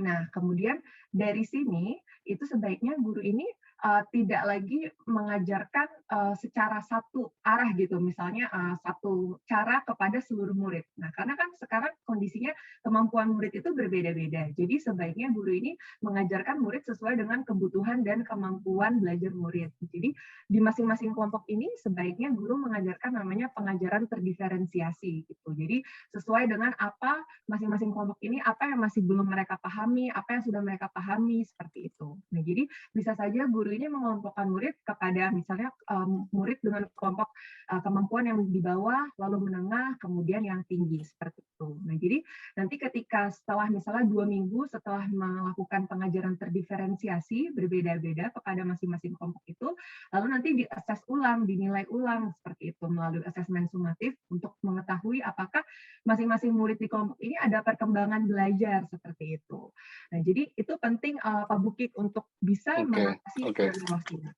[SPEAKER 2] Nah, kemudian dari sini itu sebaiknya guru ini tidak lagi mengajarkan secara satu arah gitu, misalnya satu cara kepada seluruh murid. Nah, karena kan sekarang kondisinya kemampuan murid itu berbeda-beda. Jadi sebaiknya guru ini mengajarkan murid sesuai dengan kebutuhan dan kemampuan belajar murid. Jadi di masing-masing kelompok ini sebaiknya guru mengajarkan namanya pengajaran terdiferensiasi gitu. Jadi sesuai dengan apa masing-masing kelompok ini, apa yang masih belum mereka pahami, apa yang sudah mereka pahami, seperti itu. Nah, jadi bisa saja guru ini mengelompokkan murid kepada misalnya murid dengan kelompok kemampuan yang di bawah, lalu menengah, kemudian yang tinggi, seperti itu. Nah, jadi nanti ketika setelah misalnya 2 minggu setelah melakukan pengajaran terdiferensiasi berbeda-beda kepada masing-masing kelompok itu, lalu nanti diases ulang, dinilai ulang seperti itu melalui asesmen sumatif untuk mengetahui apakah masing-masing murid di kelompok ini ada perkembangan belajar seperti itu. Nah, jadi itu penting Pak Bukit untuk bisa mengatasi learning loss ini.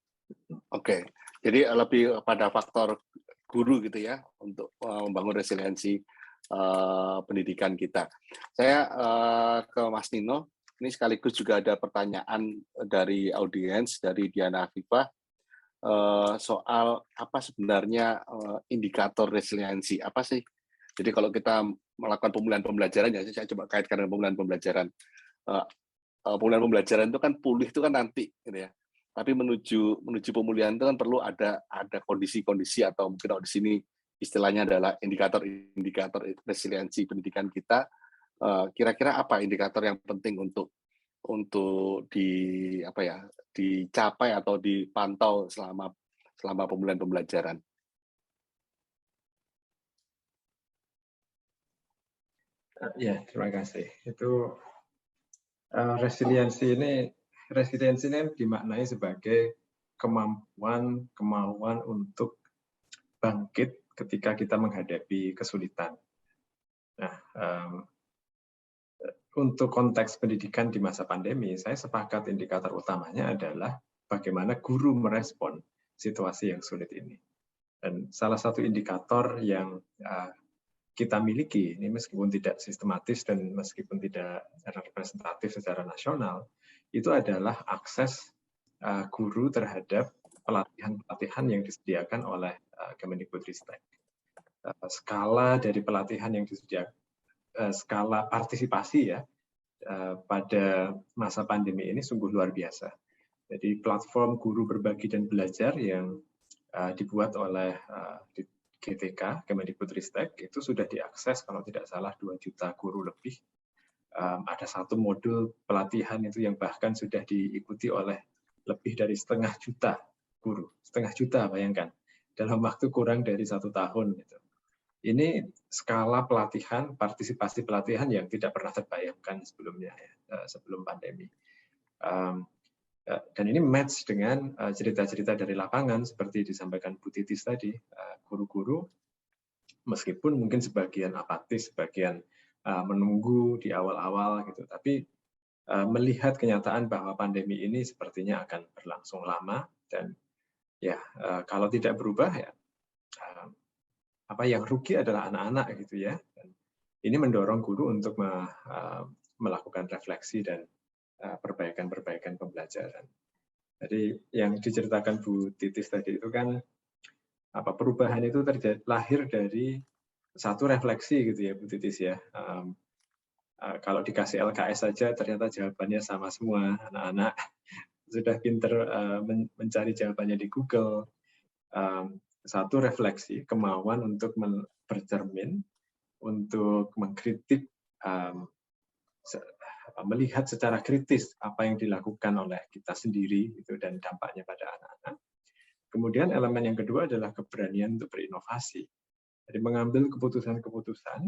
[SPEAKER 1] Oke, jadi lebih pada faktor guru gitu ya untuk membangun resiliensi pendidikan kita. Saya ke Mas Nino, ini sekaligus juga ada pertanyaan dari audiens dari Diana Afifah soal apa sebenarnya indikator resiliensi, apa sih? Jadi kalau kita melakukan pemulihan pembelajaran, ya saya coba kaitkan dengan pemulihan pembelajaran. Pemulihan pembelajaran itu kan pulih itu kan nanti, gitu ya. Tapi menuju pemulihan itu kan perlu ada kondisi-kondisi atau mungkin kalau di sini istilahnya adalah indikator resiliensi pendidikan kita. Kira-kira apa indikator yang penting untuk dicapai atau dipantau selama pemulihan pembelajaran?
[SPEAKER 3] Ya, terima kasih. Itu resiliensi ini dimaknai sebagai kemauan untuk bangkit ketika kita menghadapi kesulitan. Nah, untuk konteks pendidikan di masa pandemi, saya sepakat indikator utamanya adalah bagaimana guru merespon situasi yang sulit ini. Dan salah satu indikator yang kita miliki, ini meskipun tidak sistematis dan meskipun tidak representatif secara nasional, itu adalah akses guru terhadap pelatihan-pelatihan yang disediakan oleh Kemendikbudristek. Skala dari pelatihan yang disediakan, skala partisipasi ya, pada masa pandemi ini sungguh luar biasa. Jadi platform guru berbagi dan belajar yang dibuat oleh GTK, Kemendikbudristek, itu sudah diakses kalau tidak salah 2 juta guru lebih. Ada satu modul pelatihan itu yang bahkan sudah diikuti oleh lebih dari 1,5 juta guru. 1,5 juta, bayangkan. Dalam waktu kurang dari 1 tahun. Gitu. Ini skala pelatihan, partisipasi pelatihan yang tidak pernah terbayangkan sebelumnya, ya, sebelum pandemi. Dan ini match dengan cerita-cerita dari lapangan seperti disampaikan Bu Titis tadi, guru-guru meskipun mungkin sebagian apatis, sebagian menunggu di awal-awal gitu, tapi melihat kenyataan bahwa pandemi ini sepertinya akan berlangsung lama dan ya kalau tidak berubah ya apa yang rugi adalah anak-anak gitu ya. Dan ini mendorong guru untuk melakukan refleksi dan perbaikan-perbaikan pembelajaran. Jadi yang diceritakan Bu Titis tadi itu kan apa perubahan itu lahir dari satu refleksi gitu ya Bu Titis ya. Kalau dikasih LKS saja ternyata jawabannya sama semua, anak-anak sudah pinter mencari jawabannya di Google. Satu refleksi, kemauan untuk bercermin, untuk mengkritik, melihat secara kritis apa yang dilakukan oleh kita sendiri itu dan dampaknya pada anak-anak. Kemudian elemen yang kedua adalah keberanian untuk berinovasi. Jadi mengambil keputusan-keputusan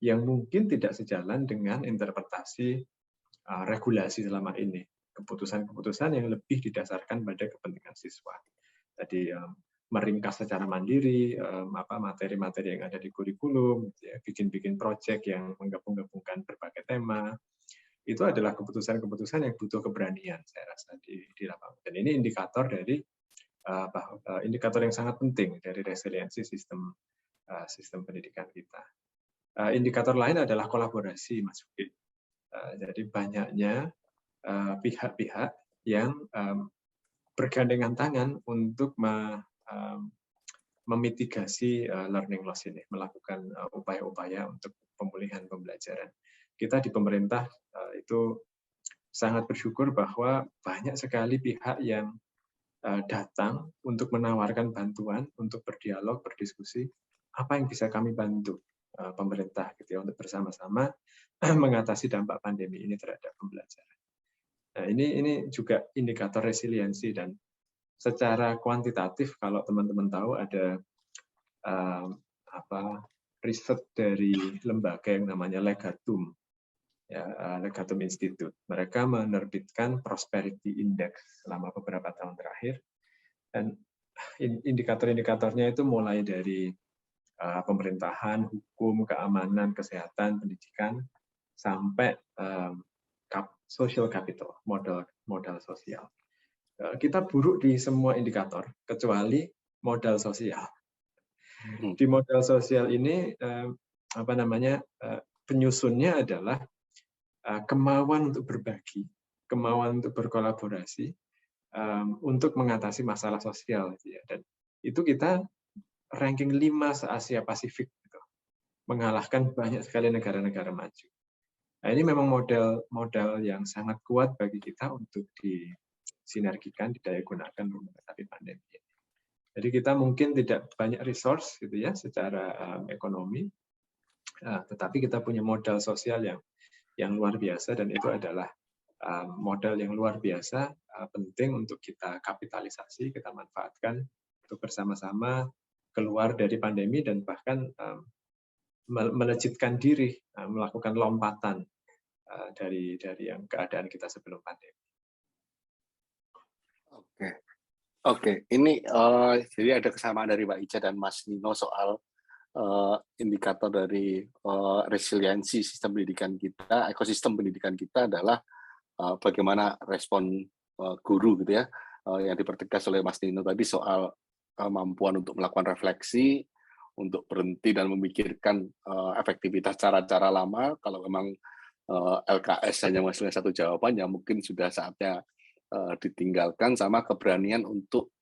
[SPEAKER 3] yang mungkin tidak sejalan dengan interpretasi regulasi selama ini. Keputusan-keputusan yang lebih didasarkan pada kepentingan siswa. Tadi meringkas secara mandiri materi-materi yang ada di kurikulum, ya, bikin-bikin proyek yang menggabung-gabungkan berbagai tema. Itu adalah keputusan-keputusan yang butuh keberanian, saya rasa di lapangan. Dan ini indikator dari indikator yang sangat penting dari resiliensi sistem pendidikan kita. Indikator lain adalah kolaborasi, Mas Uki. Jadi banyaknya pihak-pihak yang bergandengan tangan untuk memitigasi learning loss ini, melakukan upaya-upaya untuk pemulihan pembelajaran. Kita di pemerintah itu sangat bersyukur bahwa banyak sekali pihak yang datang untuk menawarkan bantuan, untuk berdialog, berdiskusi, apa yang bisa kami bantu pemerintah gitu ya, untuk bersama-sama mengatasi dampak pandemi ini terhadap pembelajaran. Nah, ini juga indikator resiliensi dan secara kuantitatif kalau teman-teman tahu ada riset dari lembaga yang namanya Legatum, ya, Legatum Institute. Mereka menerbitkan Prosperity Index selama beberapa tahun terakhir dan indikator-indikatornya itu mulai dari pemerintahan, hukum, keamanan, kesehatan, pendidikan sampai social capital, modal sosial. Kita buruk di semua indikator kecuali modal sosial. Di modal sosial ini penyusunnya adalah kemauan untuk berbagi, kemauan untuk berkolaborasi untuk mengatasi masalah sosial dan itu kita ranking 5 se-Asia Pasifik gitu, mengalahkan banyak sekali negara-negara maju. Nah, ini memang modal yang sangat kuat bagi kita untuk disinergikan, didaya gunakan untuk menghadapi pandemi. Jadi kita mungkin tidak banyak resource gitu ya secara ekonomi, tetapi kita punya modal sosial yang luar biasa dan itu adalah modal yang luar biasa penting untuk kita kapitalisasi, kita manfaatkan untuk bersama-sama keluar dari pandemi dan bahkan melejitkan diri, melakukan lompatan dari yang keadaan kita sebelum pandemi.
[SPEAKER 1] Oke. Ini jadi ada kesamaan dari Mbak Ica dan Mas Nino soal indikator dari resiliensi sistem pendidikan kita, ekosistem pendidikan kita adalah bagaimana respon guru gitu ya, yang dipertegas oleh Mas Nino tadi soal kemampuan untuk melakukan refleksi, untuk berhenti dan memikirkan efektivitas cara-cara lama. Kalau memang LKS hanya menghasilkan satu jawaban, ya mungkin sudah saatnya ditinggalkan, sama keberanian untuk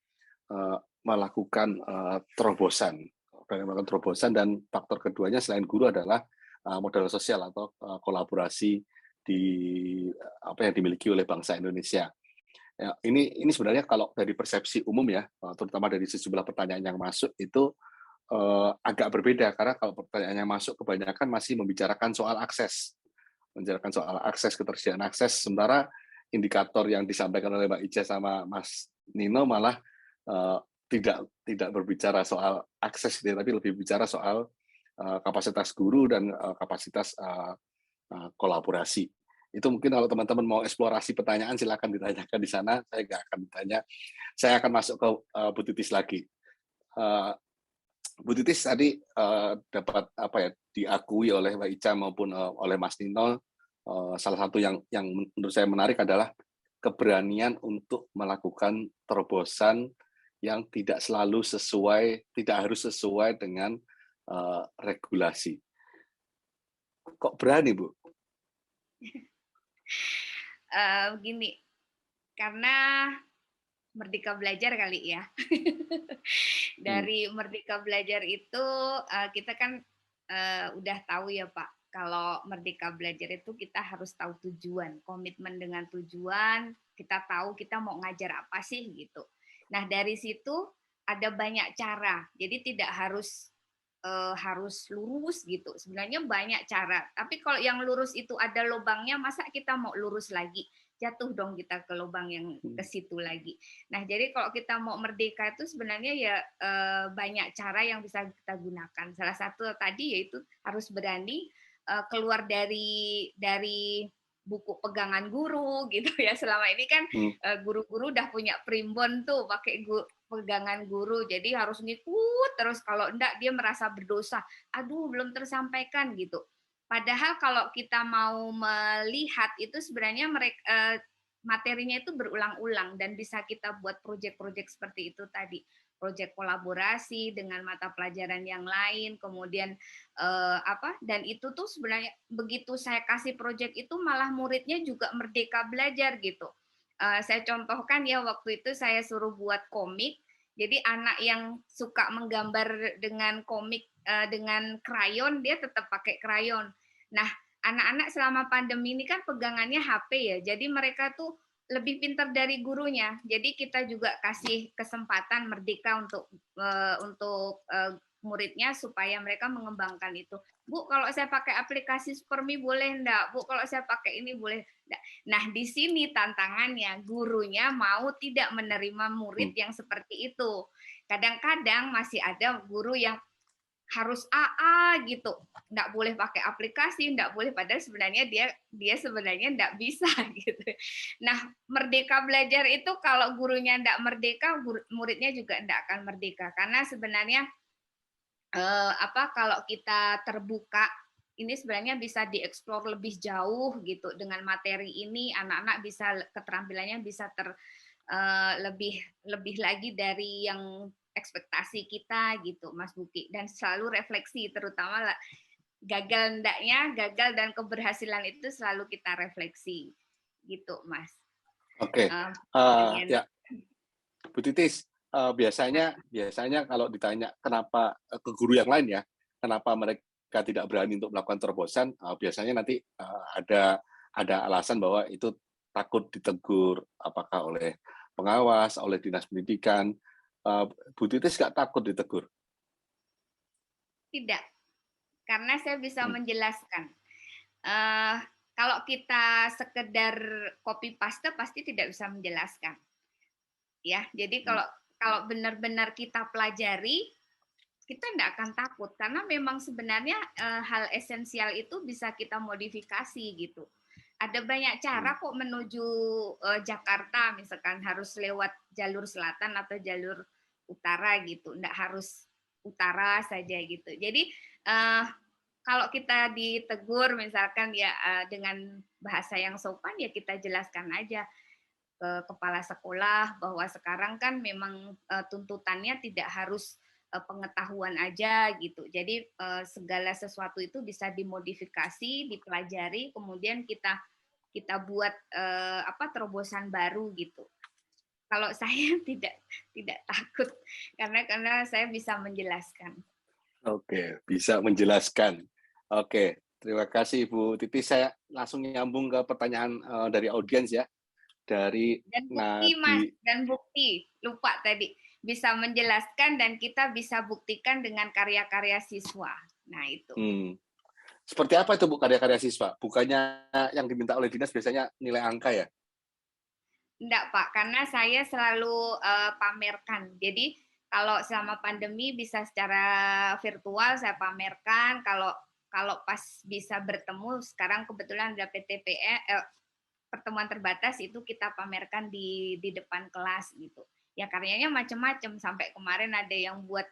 [SPEAKER 1] melakukan terobosan. Dan faktor keduanya selain guru adalah modal sosial atau kolaborasi di apa yang dimiliki oleh bangsa Indonesia. Ya, ini sebenarnya kalau dari persepsi umum ya, terutama dari sejumlah pertanyaan yang masuk itu agak berbeda, karena kalau pertanyaan yang masuk kebanyakan masih membicarakan soal akses, ketersediaan akses, sementara indikator yang disampaikan oleh Mbak Ica sama Mas Nino malah tidak berbicara soal akses, tapi lebih bicara soal kapasitas guru dan kapasitas kolaborasi. Itu mungkin kalau teman-teman mau eksplorasi pertanyaan, silakan ditanyakan di sana. Saya nggak akan ditanya. Saya akan masuk ke Bu Titis lagi. Bu Titis tadi dapat diakui oleh Mbak Ica maupun oleh Mas Nino, salah satu yang menurut saya menarik adalah keberanian untuk melakukan terobosan yang tidak harus sesuai dengan regulasi. Kok berani, Bu?
[SPEAKER 4] Begini, karena Merdeka Belajar kali ya. Dari Merdeka Belajar itu kita kan udah tahu ya Pak, kalau Merdeka Belajar itu kita harus tahu tujuan, komitmen dengan tujuan, kita tahu kita mau ngajar apa sih gitu. Nah dari situ ada banyak cara, jadi tidak harus lurus gitu. Sebenarnya banyak cara. Tapi kalau yang lurus itu ada lubangnya, masa kita mau lurus lagi? Jatuh dong kita ke lubang yang ke situ lagi. Nah, jadi kalau kita mau merdeka itu sebenarnya ya banyak cara yang bisa kita gunakan. Salah satu tadi yaitu harus berani keluar dari buku pegangan guru gitu ya. Selama ini kan guru-guru udah punya primbon tuh pakai pegangan guru, jadi harus ngikut terus, kalau enggak dia merasa berdosa, aduh belum tersampaikan gitu. Padahal kalau kita mau melihat itu sebenarnya mereka materinya itu berulang-ulang dan bisa kita buat proyek-proyek seperti itu tadi, proyek kolaborasi dengan mata pelajaran yang lain, kemudian dan itu tuh sebenarnya begitu saya kasih proyek itu malah muridnya juga merdeka belajar gitu. Saya contohkan ya, waktu itu saya suruh buat komik. Jadi anak yang suka menggambar dengan komik dengan krayon, dia tetap pakai krayon. Nah, anak-anak selama pandemi ini kan pegangannya HP ya. Jadi mereka tuh lebih pintar dari gurunya. Jadi kita juga kasih kesempatan merdeka untuk muridnya supaya mereka mengembangkan itu. Bu, kalau saya pakai aplikasi Supermi boleh enggak? Bu, kalau saya pakai ini boleh enggak? Nah, di sini tantangannya, gurunya mau tidak menerima murid yang seperti itu. Kadang-kadang masih ada guru yang harus AA gitu, enggak boleh pakai aplikasi, enggak boleh, padahal sebenarnya dia sebenarnya enggak bisa gitu. Nah, merdeka belajar itu kalau gurunya enggak merdeka, muridnya juga enggak akan merdeka, karena sebenarnya kalau kita terbuka, ini sebenarnya bisa dieksplor lebih jauh gitu. Dengan materi ini anak-anak bisa keterampilannya bisa lebih lagi dari yang ekspektasi kita gitu, Mas Buki. Dan selalu refleksi, terutama gagal dan keberhasilan itu selalu kita refleksi gitu, Mas.
[SPEAKER 1] Oke. Ya, Bu Titis, biasanya kalau ditanya kenapa ke guru yang lain ya, kenapa mereka tidak berani untuk melakukan terobosan, biasanya nanti ada alasan bahwa itu takut ditegur, apakah oleh pengawas, oleh dinas pendidikan. Bu Titis nggak takut ditegur?
[SPEAKER 4] Tidak, karena saya bisa menjelaskan. Kalau kita sekedar copy paste pasti tidak bisa menjelaskan. Ya, jadi kalau benar-benar kita pelajari, kita tidak akan takut, karena memang sebenarnya hal esensial itu bisa kita modifikasi gitu. Ada banyak cara kok menuju Jakarta, misalkan harus lewat jalur selatan atau jalur utara gitu, tidak harus utara saja gitu. Jadi kalau kita ditegur misalkan ya dengan bahasa yang sopan, ya kita jelaskan aja. ke kepala sekolah bahwa sekarang kan memang tuntutannya tidak harus pengetahuan aja gitu. Jadi segala sesuatu itu bisa dimodifikasi, dipelajari, kemudian kita buat terobosan baru gitu. Kalau saya tidak takut karena saya bisa menjelaskan.
[SPEAKER 1] Oke, bisa menjelaskan. Oke, terima kasih Ibu Titi. Saya langsung nyambung ke pertanyaan dari audiens ya. Dari
[SPEAKER 4] Dan bukti, Mas, dan bukti. Lupa tadi. Bisa menjelaskan dan kita bisa buktikan dengan karya-karya siswa. Nah, itu.
[SPEAKER 1] Seperti apa itu Bu karya-karya siswa? Bukannya yang diminta oleh dinas biasanya nilai angka ya?
[SPEAKER 4] Enggak, Pak, karena saya selalu pamerkan. Jadi kalau selama pandemi bisa secara virtual saya pamerkan. Kalau pas bisa bertemu, sekarang kebetulan ada PTPE, pertemuan terbatas itu kita pamerkan di depan kelas gitu. Ya karyanya macam-macam, sampai kemarin ada yang buat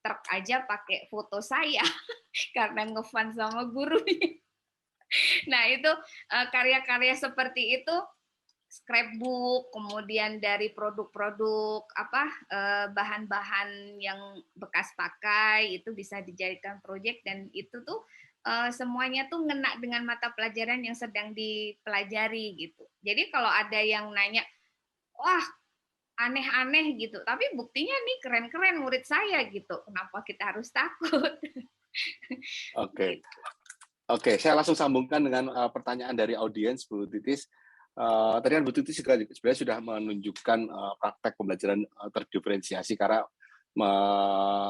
[SPEAKER 4] truk aja pakai foto saya karena ngefans sama gurunya. Nah itu karya-karya seperti itu, scrapbook, kemudian dari produk-produk bahan-bahan yang bekas pakai itu bisa dijadikan proyek, dan itu tuh semuanya tuh ngena dengan mata pelajaran yang sedang dipelajari gitu. Jadi kalau ada yang nanya, wah aneh-aneh gitu, tapi buktinya nih keren-keren murid saya gitu, kenapa kita harus takut?
[SPEAKER 1] Oke, saya langsung sambungkan dengan pertanyaan dari audiens Bu Titis. Tadi kan Bu Titis juga sebenarnya sudah menunjukkan praktek pembelajaran terdiferensiasi karena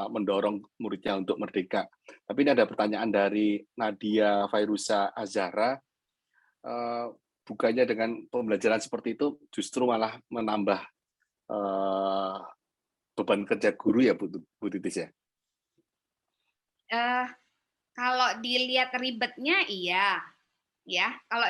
[SPEAKER 1] mendorong muridnya untuk merdeka. Tapi ini ada pertanyaan dari Nadia Fairuza Azhara. Bukannya dengan pembelajaran seperti itu justru malah menambah beban kerja guru ya Bu Titis ya?
[SPEAKER 4] Kalau dilihat ribetnya iya. Ya, kalau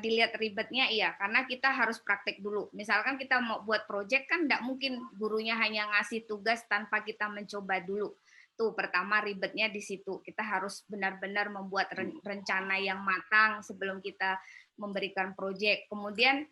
[SPEAKER 4] dilihat ribetnya iya, karena kita harus praktek dulu. Misalkan kita mau buat proyek kan tidak mungkin gurunya hanya ngasih tugas tanpa kita mencoba dulu. Tuh pertama ribetnya di situ. Kita harus benar-benar membuat rencana yang matang sebelum kita memberikan proyek. Kemudian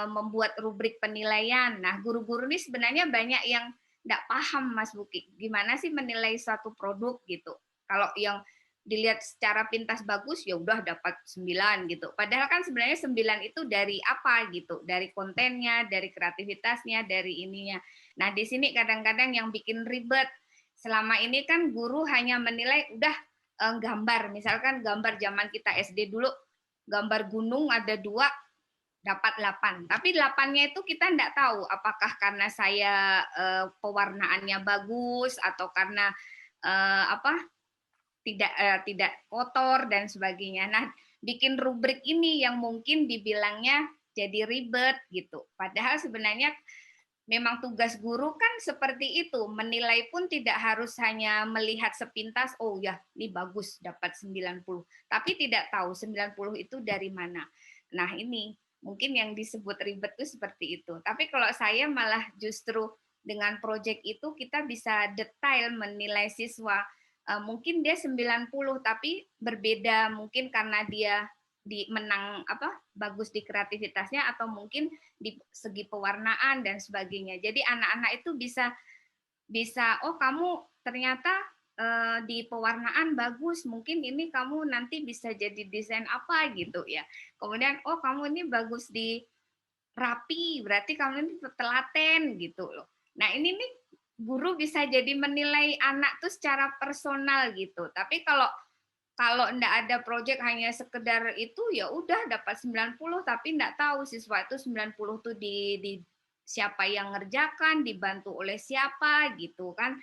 [SPEAKER 4] membuat rubrik penilaian. Nah, guru-guru ini sebenarnya banyak yang tidak paham, Mas Buki. Gimana sih menilai suatu produk gitu. Kalau yang dilihat secara pintas bagus, ya udah dapat 9 gitu. Padahal kan sebenarnya 9 itu dari apa gitu, dari kontennya, dari kreativitasnya, dari ininya. Nah di sini kadang-kadang yang bikin ribet. Selama ini kan guru hanya menilai udah gambar, misalkan gambar zaman kita SD dulu, gambar gunung ada 2, dapat 8. Tapi 8-nya itu kita enggak tahu apakah karena saya pewarnaannya bagus atau karena tidak kotor dan sebagainya. Nah, bikin rubrik ini yang mungkin dibilangnya jadi ribet gitu. Padahal sebenarnya memang tugas guru kan seperti itu. Menilai pun tidak harus hanya melihat sepintas, oh ya, ini bagus dapat 90. Tapi tidak tahu 90 itu dari mana. Nah, ini mungkin yang disebut ribet itu seperti itu. Tapi kalau saya malah justru dengan proyek itu kita bisa detail menilai siswa. Mungkin dia 90 tapi berbeda, mungkin karena dia menang bagus di kreativitasnya atau mungkin di segi pewarnaan dan sebagainya. Jadi anak-anak itu bisa oh kamu ternyata di pewarnaan bagus, mungkin ini kamu nanti bisa jadi desain apa gitu ya. Kemudian oh kamu ini bagus di rapi, berarti kamu ini telaten gitu loh. Nah, ini nih guru bisa jadi menilai anak tuh secara personal gitu. Tapi kalau enggak ada proyek hanya sekedar itu ya udah dapat 90 tapi enggak tahu siswa itu 90 tuh di siapa yang ngerjakan, dibantu oleh siapa gitu kan.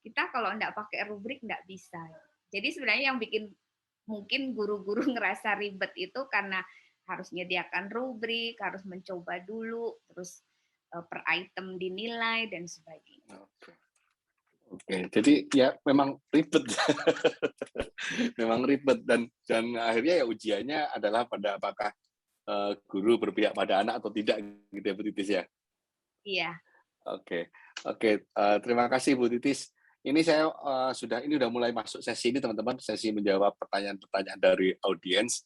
[SPEAKER 4] Kita kalau enggak pakai rubrik enggak bisa. Jadi sebenarnya yang bikin mungkin guru-guru ngerasa ribet itu karena harus menyediakan rubrik, harus mencoba dulu, terus per item dinilai dan sebagainya.
[SPEAKER 1] Oke, jadi ya memang ribet, memang ribet dan akhirnya ya ujiannya adalah pada apakah guru berpihak pada anak atau tidak, gitu ya Bu Titis ya.
[SPEAKER 4] Iya.
[SPEAKER 1] Oke, terima kasih Bu Titis. Ini saya sudah mulai masuk sesi ini teman-teman, sesi menjawab pertanyaan-pertanyaan dari audiens.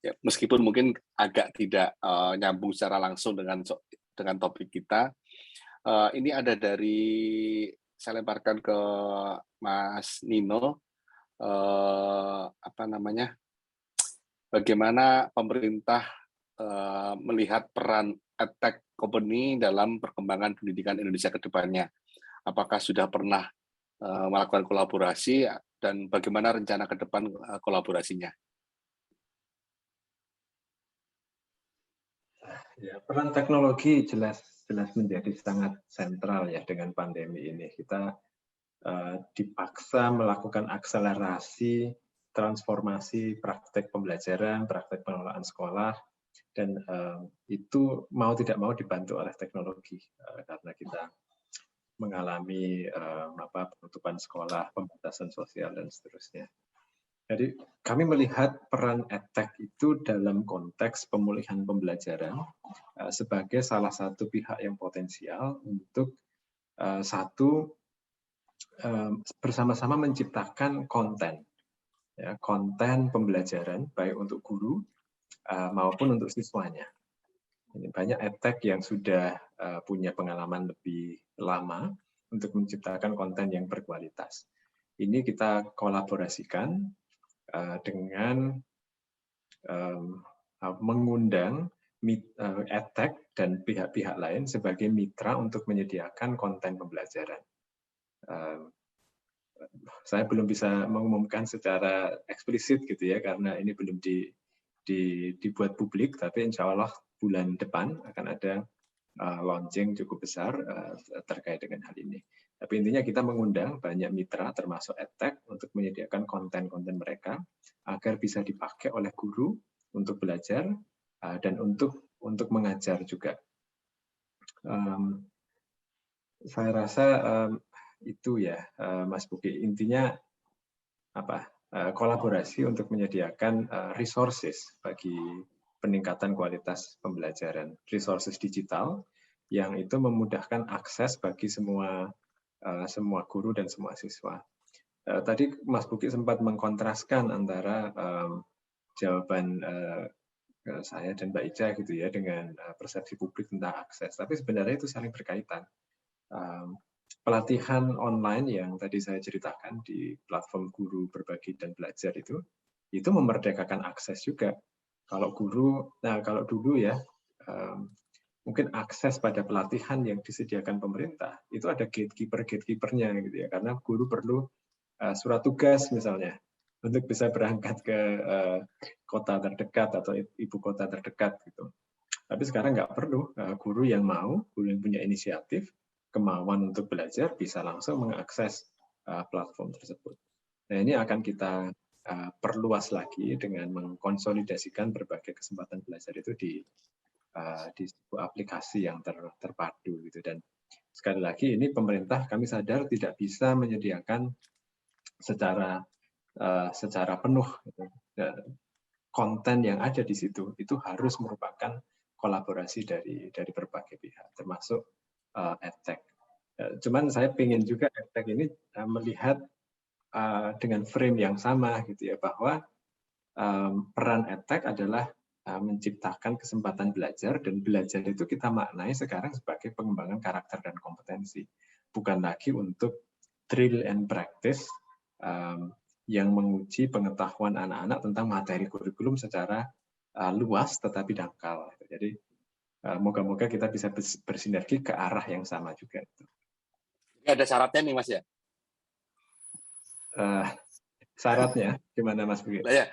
[SPEAKER 1] Ya, meskipun mungkin agak tidak nyambung secara langsung dengan topik kita, ini ada dari, saya lemparkan ke Mas Nino, bagaimana pemerintah melihat peran edtech company dalam perkembangan pendidikan Indonesia ke depannya. Apakah sudah pernah melakukan kolaborasi dan bagaimana rencana ke depan kolaborasinya?
[SPEAKER 3] Ya, peran teknologi jelas menjadi sangat sentral ya dengan pandemi ini. Kita dipaksa melakukan akselerasi transformasi praktek pembelajaran, praktek pengelolaan sekolah, dan itu mau tidak mau dibantu oleh teknologi karena kita mengalami penutupan sekolah, pembatasan sosial dan seterusnya. Jadi kami melihat peran edtech itu dalam konteks pemulihan pembelajaran sebagai salah satu pihak yang potensial untuk bersama-sama menciptakan konten, ya, konten pembelajaran baik untuk guru maupun untuk siswanya. Ini banyak edtech yang sudah punya pengalaman lebih lama untuk menciptakan konten yang berkualitas. Ini kita kolaborasikan dengan mengundang edtech dan pihak-pihak lain sebagai mitra untuk menyediakan konten pembelajaran. Saya belum bisa mengumumkan secara eksplisit gitu ya, karena ini belum dibuat publik, tapi insya Allah bulan depan akan ada launching cukup besar terkait dengan hal ini. Tapi intinya kita mengundang banyak mitra termasuk edtech untuk menyediakan konten-konten mereka agar bisa dipakai oleh guru untuk belajar dan untuk mengajar juga. Saya rasa itu ya Mas Buki, intinya kolaborasi untuk menyediakan resources bagi peningkatan kualitas pembelajaran, resources digital yang itu memudahkan akses bagi semua guru dan semua siswa. Tadi Mas Buki sempat mengkontraskan antara jawaban saya dan Mbak Ica gitu ya dengan persepsi publik tentang akses, tapi sebenarnya itu saling berkaitan. Pelatihan online yang tadi saya ceritakan di platform Guru Berbagi dan Belajar itu memerdekakan akses juga. Kalau dulu ya mungkin akses pada pelatihan yang disediakan pemerintah itu ada gatekeeper-nya gitu ya, karena guru perlu surat tugas misalnya untuk bisa berangkat ke kota terdekat atau ibu kota terdekat gitu. Tapi sekarang nggak perlu, guru yang punya inisiatif, kemauan untuk belajar bisa langsung mengakses platform tersebut. Nah, ini akan kita perluas lagi dengan mengkonsolidasikan berbagai kesempatan belajar itu di sebuah aplikasi yang terpadu gitu. Dan sekali lagi ini pemerintah kami sadar tidak bisa menyediakan secara penuh gitu. Konten yang ada di situ itu harus merupakan kolaborasi dari berbagai pihak termasuk edtech. Cuman saya ingin juga edtech ini melihat dengan frame yang sama gitu ya, bahwa peran edtech adalah menciptakan kesempatan belajar, dan belajar itu kita maknai sekarang sebagai pengembangan karakter dan kompetensi, bukan lagi untuk drill and practice yang menguji pengetahuan anak-anak tentang materi kurikulum secara luas tetapi dangkal. Jadi moga-moga kita bisa bersinergi ke arah yang sama juga.
[SPEAKER 1] Ada syaratnya nih Mas ya?
[SPEAKER 3] Syaratnya gimana Mas Buki?
[SPEAKER 1] Ya,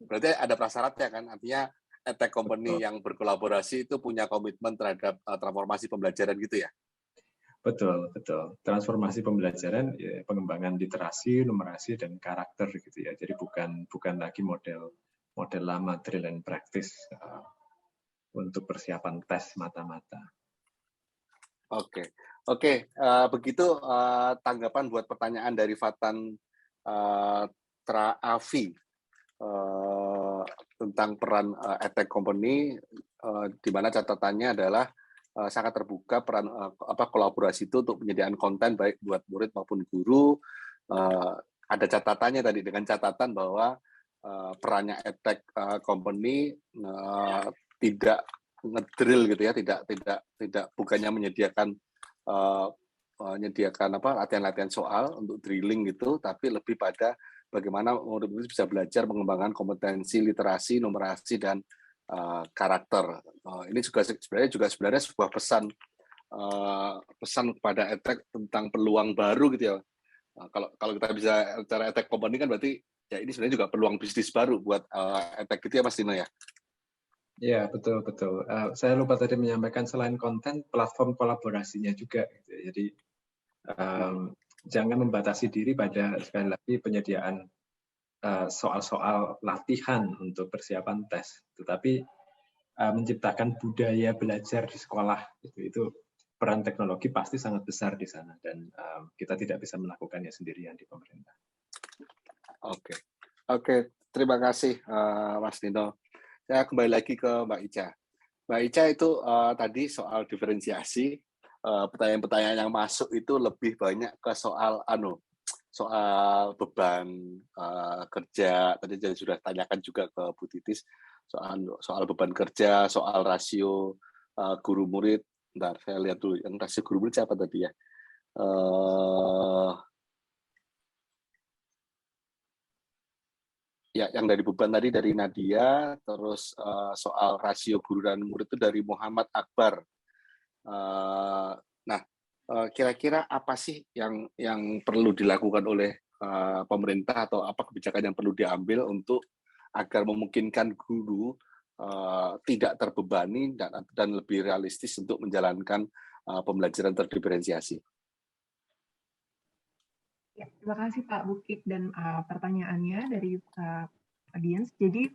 [SPEAKER 1] berarti ada prasyaratnya kan, artinya edtech company yang berkolaborasi itu punya komitmen terhadap transformasi pembelajaran gitu ya?
[SPEAKER 3] Betul. Transformasi pembelajaran, ya, pengembangan literasi, numerasi, dan karakter gitu ya. Jadi bukan lagi model lama drill and practice untuk persiapan tes mata-mata.
[SPEAKER 1] Oke. Begitu tanggapan buat pertanyaan dari Fatan Traafi tentang peran edtech company, di mana catatannya adalah sangat terbuka peran kolaborasi itu untuk penyediaan konten baik buat murid maupun guru. Ada catatannya tadi dengan catatan bahwa perannya edtech company tidak ngedrill gitu ya, tidak bukannya menyediakan latihan-latihan soal untuk drilling gitu, tapi lebih pada bagaimana murid-murid bisa belajar mengembangkan kompetensi literasi, numerasi, dan karakter. Ini juga sebenarnya sebuah pesan kepada edtech tentang peluang baru gitu ya. Kalau kita bisa cara edtech company kan berarti ya ini sebenarnya juga peluang bisnis baru buat edtech gitu ya Mas Dino ya.
[SPEAKER 3] Ya, betul. Saya lupa tadi menyampaikan selain konten, platform kolaborasinya juga. Gitu. Jadi jangan membatasi diri pada sekali lagi penyediaan soal-soal latihan untuk persiapan tes, tetapi menciptakan budaya belajar di sekolah. Itu peran teknologi pasti sangat besar di sana, dan kita tidak bisa melakukannya sendirian di pemerintah.
[SPEAKER 1] Oke. Terima kasih Mas Dino. Saya kembali lagi ke Mbak Ica. Mbak Ica itu tadi soal diferensiasi, pertanyaan-pertanyaan yang masuk itu lebih banyak ke soal beban kerja. Tadi saya sudah tanyakan juga ke Bu Titis soal beban kerja, soal rasio guru murid. Bentar, saya lihat dulu yang rasio guru murid siapa tadi ya. Ya, yang dari beban tadi dari Nadia, terus soal rasio guru dan murid itu dari Muhammad Akbar. Nah, kira-kira apa sih yang perlu dilakukan oleh pemerintah atau apa kebijakan yang perlu diambil untuk agar memungkinkan guru tidak terbebani dan lebih realistis untuk menjalankan pembelajaran terdiferensiasi?
[SPEAKER 2] Ya, terima kasih Pak Bukit dan pertanyaannya dari audience. Jadi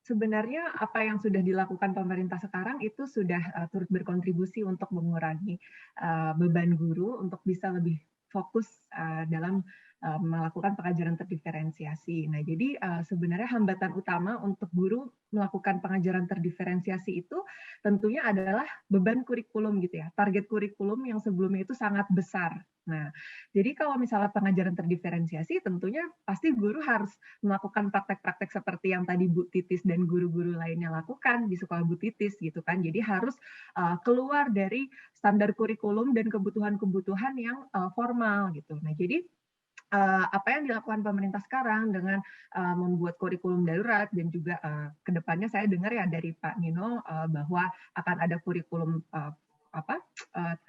[SPEAKER 2] sebenarnya apa yang sudah dilakukan pemerintah sekarang itu sudah turut berkontribusi untuk mengurangi beban guru untuk bisa lebih fokus dalam melakukan pengajaran terdiferensiasi. Nah, jadi sebenarnya hambatan utama untuk guru melakukan pengajaran terdiferensiasi itu tentunya adalah beban kurikulum gitu ya. Target kurikulum yang sebelumnya itu sangat besar. Nah, jadi kalau misalnya pengajaran terdiferensiasi, tentunya pasti guru harus melakukan praktek-praktek seperti yang tadi Bu Titis dan guru-guru lainnya lakukan di sekolah Bu Titis gitu kan. Jadi harus keluar dari standar kurikulum dan kebutuhan-kebutuhan yang formal gitu. Nah, jadi apa yang dilakukan pemerintah sekarang dengan membuat kurikulum darurat dan juga kedepannya saya dengar ya dari Pak Nino bahwa akan ada kurikulum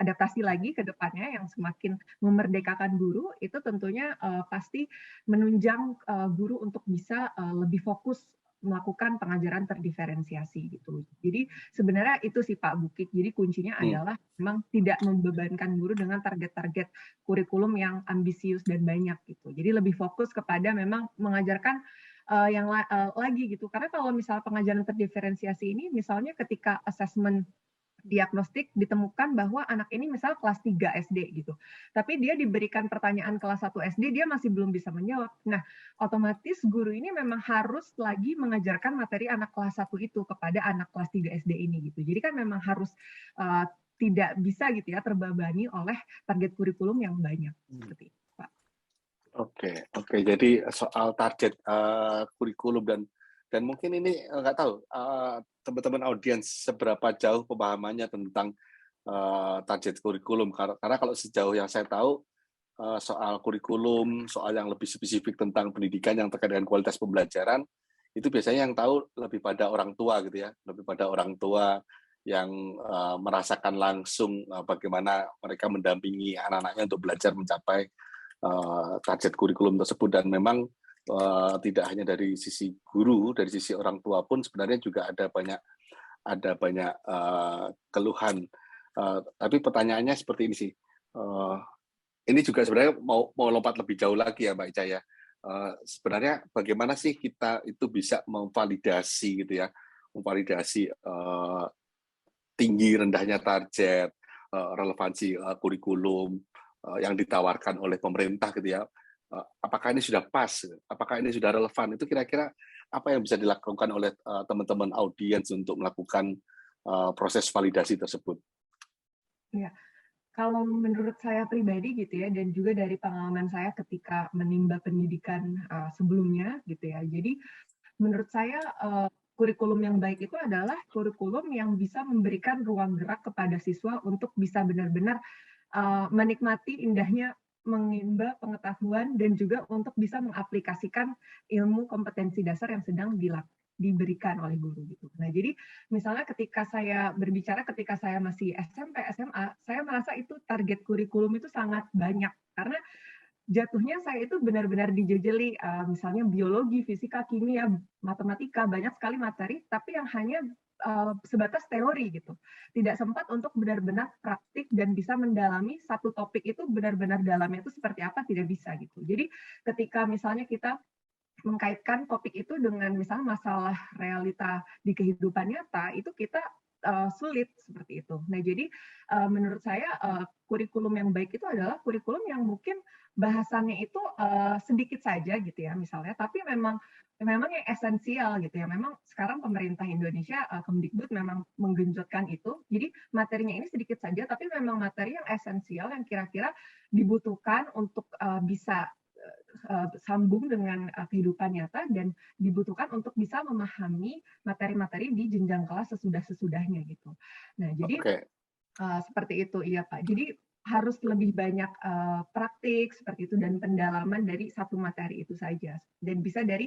[SPEAKER 2] adaptasi lagi ke depannya yang semakin memerdekakan guru, itu tentunya pasti menunjang guru untuk bisa lebih fokus melakukan pengajaran terdiferensiasi gitu. Jadi sebenarnya itu sih Pak Bukit. Jadi kuncinya adalah memang tidak membebankan guru dengan target-target kurikulum yang ambisius dan banyak gitu. Jadi lebih fokus kepada memang mengajarkan yang lagi gitu. Karena kalau misal pengajaran terdiferensiasi ini misalnya ketika assessment diagnostik ditemukan bahwa anak ini misal kelas 3 SD gitu. Tapi dia diberikan pertanyaan kelas 1 SD, dia masih belum bisa menjawab. Nah, otomatis guru ini memang harus lagi mengajarkan materi anak kelas 1 itu kepada anak kelas 3 SD ini gitu. Jadi kan memang harus tidak bisa gitu ya terbebani oleh target kurikulum yang banyak seperti itu, Pak.
[SPEAKER 1] Oke. Jadi soal target kurikulum dan mungkin ini nggak tahu teman-teman audiens seberapa jauh pemahamannya tentang target kurikulum, karena kalau sejauh yang saya tahu soal kurikulum, soal yang lebih spesifik tentang pendidikan yang terkait dengan kualitas pembelajaran, itu biasanya yang tahu lebih pada orang tua gitu ya, lebih pada orang tua yang merasakan langsung bagaimana mereka mendampingi anak-anaknya untuk belajar mencapai target kurikulum tersebut. Dan memang tidak hanya dari sisi guru, dari sisi orang tua pun sebenarnya juga ada banyak keluhan. Tapi pertanyaannya seperti ini sih. Ini juga sebenarnya mau lompat lebih jauh lagi ya Mbak Ica ya. Sebenarnya bagaimana sih kita itu bisa memvalidasi gitu ya, memvalidasi tinggi rendahnya target, relevansi kurikulum yang ditawarkan oleh pemerintah gitu ya. Apakah ini sudah pas, apakah ini sudah relevan, itu kira-kira apa yang bisa dilakukan oleh teman-teman audiens untuk melakukan proses validasi tersebut?
[SPEAKER 2] Ya, Kalau menurut saya pribadi gitu ya, dan juga dari pengalaman saya ketika menimba pendidikan sebelumnya gitu ya. Jadi menurut saya kurikulum yang baik itu adalah kurikulum yang bisa memberikan ruang gerak kepada siswa untuk bisa benar-benar menikmati indahnya mengimba pengetahuan dan juga untuk bisa mengaplikasikan ilmu kompetensi dasar yang sedang diberikan oleh guru gitu. Nah, jadi misalnya ketika saya berbicara ketika saya masih SMP, SMA, saya merasa itu target kurikulum itu sangat banyak karena jatuhnya saya itu benar-benar dijejeli misalnya biologi, fisika, kimia, matematika, banyak sekali materi, tapi yang hanya sebatas teori gitu. Tidak sempat untuk benar-benar praktik dan bisa mendalami satu topik itu benar-benar dalamnya itu seperti apa, tidak bisa gitu. Jadi ketika misalnya kita mengkaitkan topik itu dengan misalnya masalah realita di kehidupan nyata, itu kita sulit seperti itu. Nah, jadi menurut saya kurikulum yang baik itu adalah kurikulum yang mungkin bahasannya itu sedikit saja gitu ya misalnya, tapi memang yang esensial gitu ya. Memang sekarang pemerintah Indonesia Kemdikbud memang menggenjotkan itu. Jadi materinya ini sedikit saja, tapi memang materi yang esensial yang kira-kira dibutuhkan untuk bisa sambung dengan kehidupan nyata dan dibutuhkan untuk bisa memahami materi-materi di jenjang kelas sesudah-sesudahnya gitu. Nah, jadi seperti itu iya Pak. Jadi harus lebih banyak praktik seperti itu dan pendalaman dari satu materi itu saja. Dan bisa dari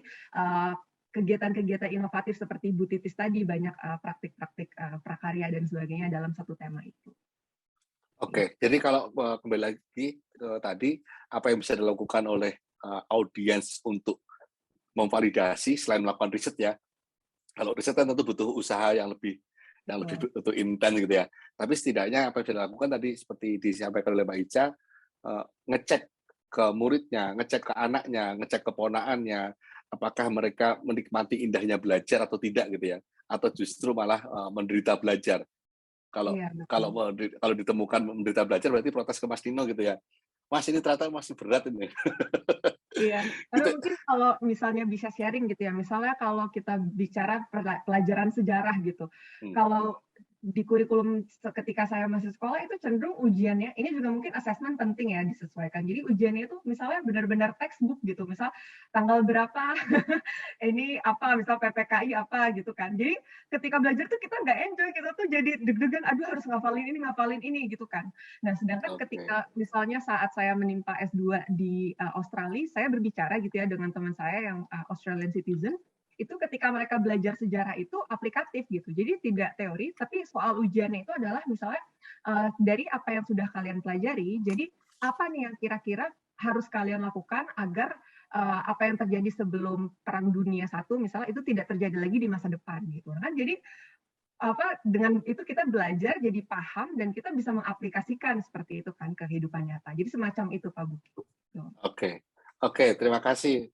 [SPEAKER 2] kegiatan-kegiatan inovatif seperti Bu Titis tadi, banyak praktik-praktik prakarya dan sebagainya dalam satu tema itu.
[SPEAKER 1] Oke, jadi kalau kembali lagi tadi, apa yang bisa dilakukan oleh audiens untuk memvalidasi selain melakukan riset ya. Kalau riset kan tentu butuh usaha yang lebih butuh intens gitu ya. Tapi setidaknya apa yang bisa dilakukan tadi seperti disampaikan oleh Mbak Ica, ngecek ke muridnya, ngecek ke anaknya, ngecek ke ponaannya, apakah mereka menikmati indahnya belajar atau tidak gitu ya, atau justru malah menderita belajar. Kalau ditemukan menderita belajar berarti protes ke Mas Nino gitu ya. Mas ini ternyata masih berat ini.
[SPEAKER 2] Iya, karena mungkin kalau misalnya bisa sharing gitu ya, misalnya kalau kita bicara pelajaran sejarah gitu, kalau di kurikulum ketika saya masih sekolah itu cenderung ujiannya, ini juga mungkin asesmen penting ya disesuaikan. Jadi ujiannya itu misalnya benar-benar textbook gitu, misal tanggal berapa, ini apa, misal PPKI apa gitu kan. Jadi ketika belajar tuh kita nggak enjoy, kita tuh jadi deg-degan, aduh harus ngapalin ini gitu kan. Nah sedangkan ketika misalnya saat saya menimpa S2 di Australia, saya berbicara gitu ya dengan teman saya yang Australian citizen, itu ketika mereka belajar sejarah itu aplikatif gitu. Jadi tidak teori, tapi soal ujiannya itu adalah misalnya dari apa yang sudah kalian pelajari, jadi apa nih yang kira-kira harus kalian lakukan agar apa yang terjadi sebelum Perang Dunia I misalnya itu tidak terjadi lagi di masa depan gitu kan. Jadi dengan itu kita belajar jadi paham dan kita bisa mengaplikasikan seperti itu kan ke kehidupan nyata. Jadi semacam itu Pak Buki.
[SPEAKER 1] Oke, terima kasih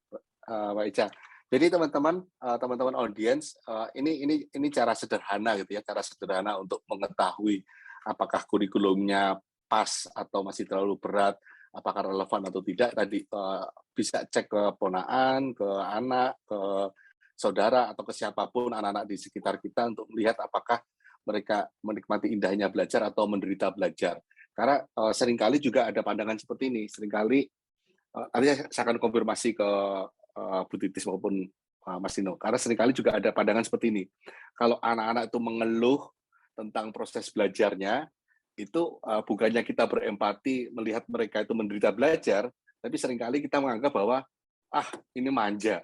[SPEAKER 1] Mbak Ica. Jadi teman-teman audiens, ini cara sederhana gitu ya, cara sederhana untuk mengetahui apakah kurikulumnya pas atau masih terlalu berat, apakah relevan atau tidak. Tadi bisa cek ke ponaan, ke anak, ke saudara atau ke siapapun anak-anak di sekitar kita untuk melihat apakah mereka menikmati indahnya belajar atau menderita belajar. Karena seringkali juga ada pandangan seperti ini. Seringkali nanti saya akan konfirmasi ke Bu Titis maupun Mas Dino. Karena seringkali juga ada pandangan seperti ini. Kalau anak-anak itu mengeluh tentang proses belajarnya, itu bukannya kita berempati melihat mereka itu menderita belajar, tapi seringkali kita menganggap bahwa ini manja,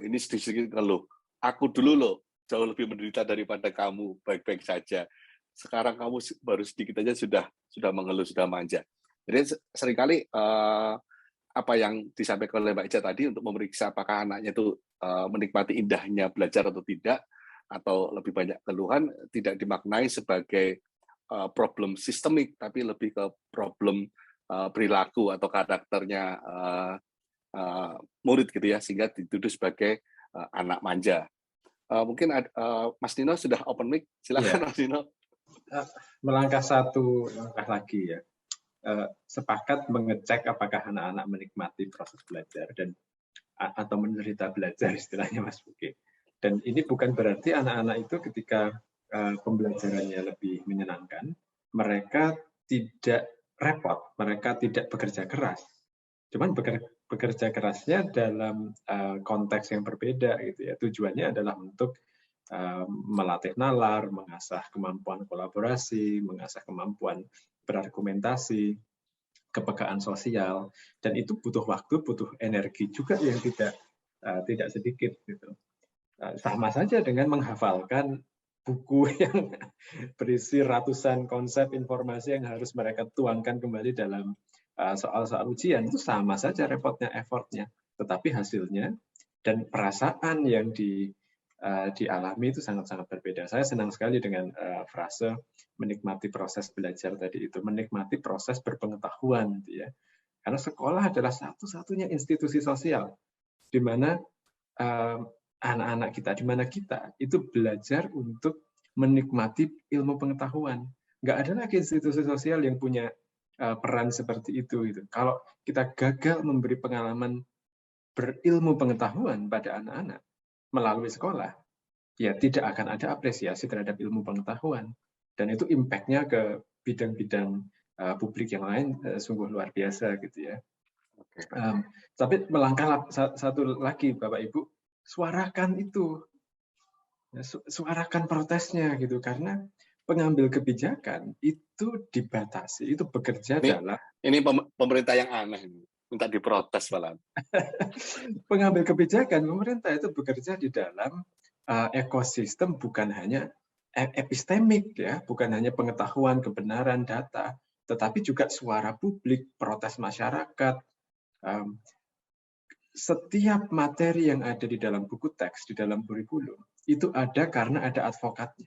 [SPEAKER 1] ini sedikit ngeluh. Aku dulu loh jauh lebih menderita daripada kamu, baik-baik saja. Sekarang kamu baru sedikit aja sudah mengeluh, sudah manja. Jadi seringkali apa yang disampaikan oleh Mbak Ica tadi untuk memeriksa apakah anaknya itu menikmati indahnya belajar atau tidak, atau lebih banyak keluhan, tidak dimaknai sebagai problem sistemik, tapi lebih ke problem perilaku atau karakternya murid gitu ya, sehingga dituduh sebagai anak manja. Mungkin Mas Nino sudah open mic, silakan Mas Nino.
[SPEAKER 3] Melangkah satu langkah lagi ya. Sepakat mengecek apakah anak-anak menikmati proses belajar dan atau menderita belajar istilahnya Mas Buki. Dan ini bukan berarti anak-anak itu ketika pembelajarannya lebih menyenangkan, mereka tidak repot, mereka tidak bekerja keras. Cuman bekerja kerasnya dalam konteks yang berbeda gitu ya. Tujuannya adalah untuk melatih nalar, mengasah kemampuan kolaborasi, mengasah kemampuan berargumentasi, kepekaan sosial, dan itu butuh waktu, butuh energi juga yang tidak sedikit gitu. Sama saja dengan menghafalkan buku yang berisi ratusan konsep informasi yang harus mereka tuangkan kembali dalam soal-soal ujian, itu sama saja repotnya, effortnya, tetapi hasilnya dan perasaan yang dialami itu sangat-sangat berbeda. Saya senang sekali dengan frase menikmati proses belajar tadi itu, menikmati proses berpengetahuan, gitu ya. Karena sekolah adalah satu-satunya institusi sosial di mana anak-anak kita, di mana kita itu belajar untuk menikmati ilmu pengetahuan. Nggak ada lagi institusi sosial yang punya peran seperti itu. Gitu. Kalau kita gagal memberi pengalaman berilmu pengetahuan pada anak-anak melalui sekolah, ya tidak akan ada apresiasi terhadap ilmu pengetahuan. Dan itu impact-nya ke bidang-bidang publik yang lain sungguh luar biasa gitu ya. Tapi melangkah satu lagi Bapak Ibu, suarakan itu, suarakan protesnya gitu, karena pengambil kebijakan itu dibatasi, itu bekerja dalam.
[SPEAKER 1] Ini pemerintah yang aneh, minta diprotes malah.
[SPEAKER 3] Pengambil kebijakan pemerintah itu bekerja di dalam ekosistem bukan hanya epistemik ya, bukan hanya pengetahuan, kebenaran, data, tetapi juga suara publik, protes masyarakat. Setiap materi yang ada di dalam buku teks, di dalam kurikulum, itu ada karena ada advokatnya.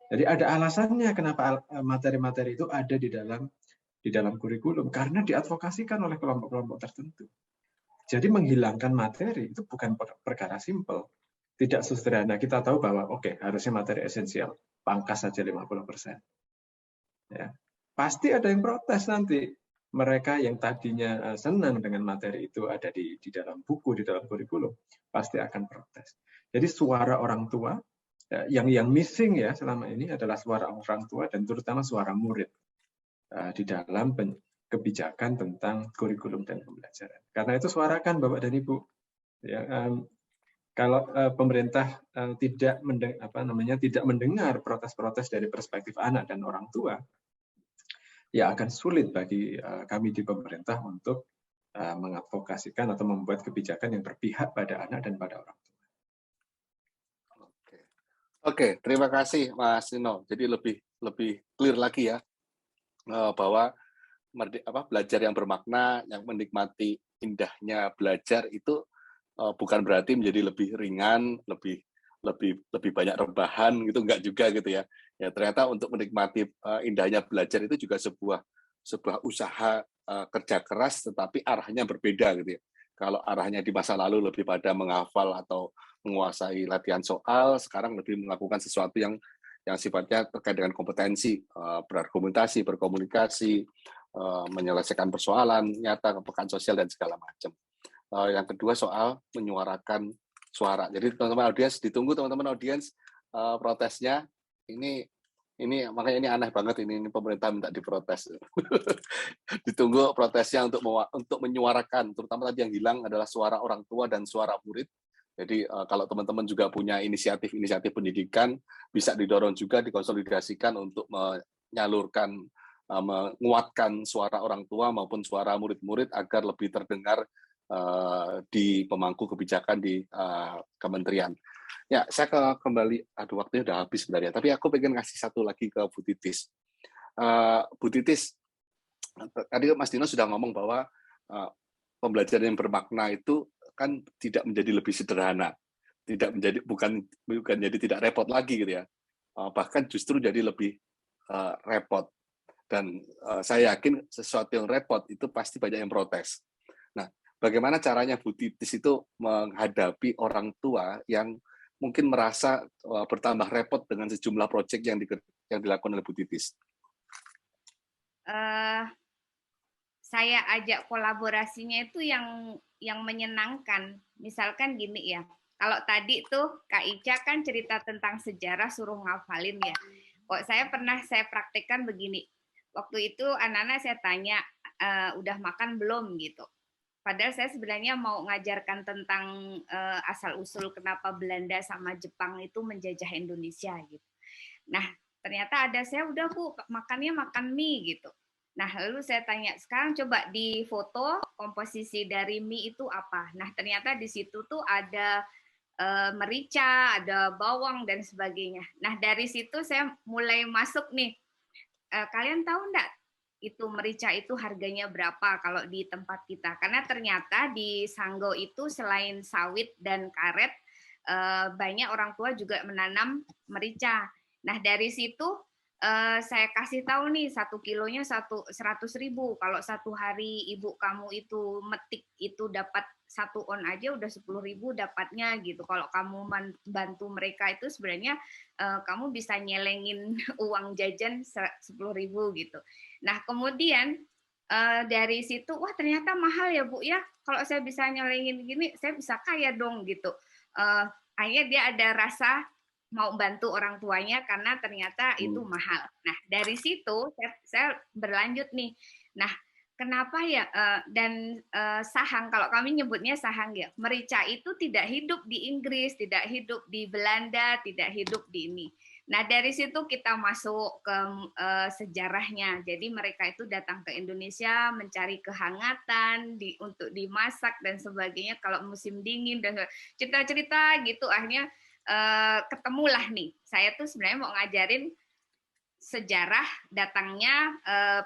[SPEAKER 3] Jadi ada alasannya kenapa materi-materi itu ada di dalam kurikulum, karena diadvokasikan oleh kelompok-kelompok tertentu. Jadi menghilangkan materi itu bukan perkara simpel. Tidak sesederhana kita tahu bahwa harusnya materi esensial, pangkas saja 50%. Ya. Pasti ada yang protes nanti. Mereka yang tadinya senang dengan materi itu ada di dalam buku, di dalam kurikulum, pasti akan protes. Jadi suara orang tua, yang missing ya selama ini adalah suara orang tua dan terutama suara murid di dalam kebijakan tentang kurikulum dan pembelajaran. Karena itu suarakan Bapak dan Ibu. Ya, kalau pemerintah tidak mendengar protes-protes dari perspektif anak dan orang tua, ya akan sulit bagi kami di pemerintah untuk mengadvokasikan atau membuat kebijakan yang berpihak pada anak dan pada orang tua.
[SPEAKER 1] Oke, terima kasih Mas Nino. Jadi lebih clear lagi ya bahwa belajar yang bermakna, yang menikmati indahnya belajar itu bukan berarti menjadi lebih ringan, lebih banyak rebahan gitu, enggak juga gitu ya. Ya ternyata untuk menikmati indahnya belajar itu juga sebuah usaha kerja keras, tetapi arahnya berbeda gitu ya. Kalau arahnya di masa lalu lebih pada menghafal atau menguasai latihan soal, sekarang lebih melakukan sesuatu yang sifatnya terkait dengan kompetensi, berargumentasi, berkomunikasi, menyelesaikan persoalan nyata, kepekaan sosial dan segala macam. Yang kedua soal menyuarakan suara. Jadi teman-teman audiens, ditunggu teman-teman audiens protesnya. Ini makanya ini aneh banget ini pemerintah minta diprotes. Ditunggu protesnya untuk menyuarakan, terutama tadi yang hilang adalah suara orang tua dan suara murid. Jadi kalau teman-teman juga punya inisiatif pendidikan, bisa didorong juga, dikonsolidasikan untuk menyalurkan, menguatkan suara orang tua maupun suara murid-murid agar lebih terdengar di pemangku kebijakan di kementerian. Ya, saya kembali, waktunya udah habis sebenarnya, tapi aku pengen ngasih satu lagi ke Bu Titis. Bu Titis, tadi Mas Dino sudah ngomong bahwa pembelajaran yang bermakna itu kan tidak menjadi lebih sederhana, bukan jadi tidak repot lagi gitu ya, bahkan justru jadi lebih repot. Dan saya yakin sesuatu yang repot itu pasti banyak yang protes. Nah, bagaimana caranya Bu Titis itu menghadapi orang tua yang mungkin merasa bertambah repot dengan sejumlah proyek yang dilakukan oleh Bu Titis?
[SPEAKER 4] Saya ajak kolaborasinya itu yang menyenangkan. Misalkan gini ya, kalau tadi tuh Kak Ica kan cerita tentang sejarah suruh ngafalin ya. Kok saya praktekkan begini. waktu itu anak-anak saya tanya, udah makan belum gitu. Padahal saya sebenarnya mau ngajarkan tentang asal-usul kenapa Belanda sama Jepang itu menjajah Indonesia gitu. Nah, ternyata ada saya udah Bu, makannya makan mie gitu. Nah, lalu saya tanya, sekarang coba di foto komposisi dari mie itu apa? Nah, ternyata di situ tuh ada merica, ada bawang dan sebagainya. Nah, dari situ saya mulai masuk nih. Kalian tahu enggak itu merica itu harganya berapa kalau di tempat kita? Karena ternyata di Sanggau itu selain sawit dan karet, banyak orang tua juga menanam merica. Nah, dari situ saya kasih tahu nih 1 kilonya 100.000. Kalau satu hari ibu kamu itu metik itu dapat 1 on aja udah 10.000 dapatnya gitu. Kalau kamu bantu mereka itu sebenarnya kamu bisa nyelengin uang jajan 10.000 gitu. Nah kemudian dari situ wah ternyata mahal ya Bu ya. Kalau saya bisa nyelengin gini saya bisa kaya dong gitu. Akhirnya dia ada rasa mau bantu orang tuanya karena ternyata itu mahal. Nah dari situ saya berlanjut nih. Nah kenapa ya dan sahang kalau kami nyebutnya sahang ya merica itu tidak hidup di Inggris, tidak hidup di Belanda, tidak hidup di ini. Nah dari situ kita masuk ke sejarahnya. Jadi mereka itu datang ke Indonesia mencari kehangatan untuk dimasak dan sebagainya. Kalau musim dingin dan cerita-cerita gitu akhirnya ketemulah nih. Saya tuh sebenarnya mau ngajarin sejarah datangnya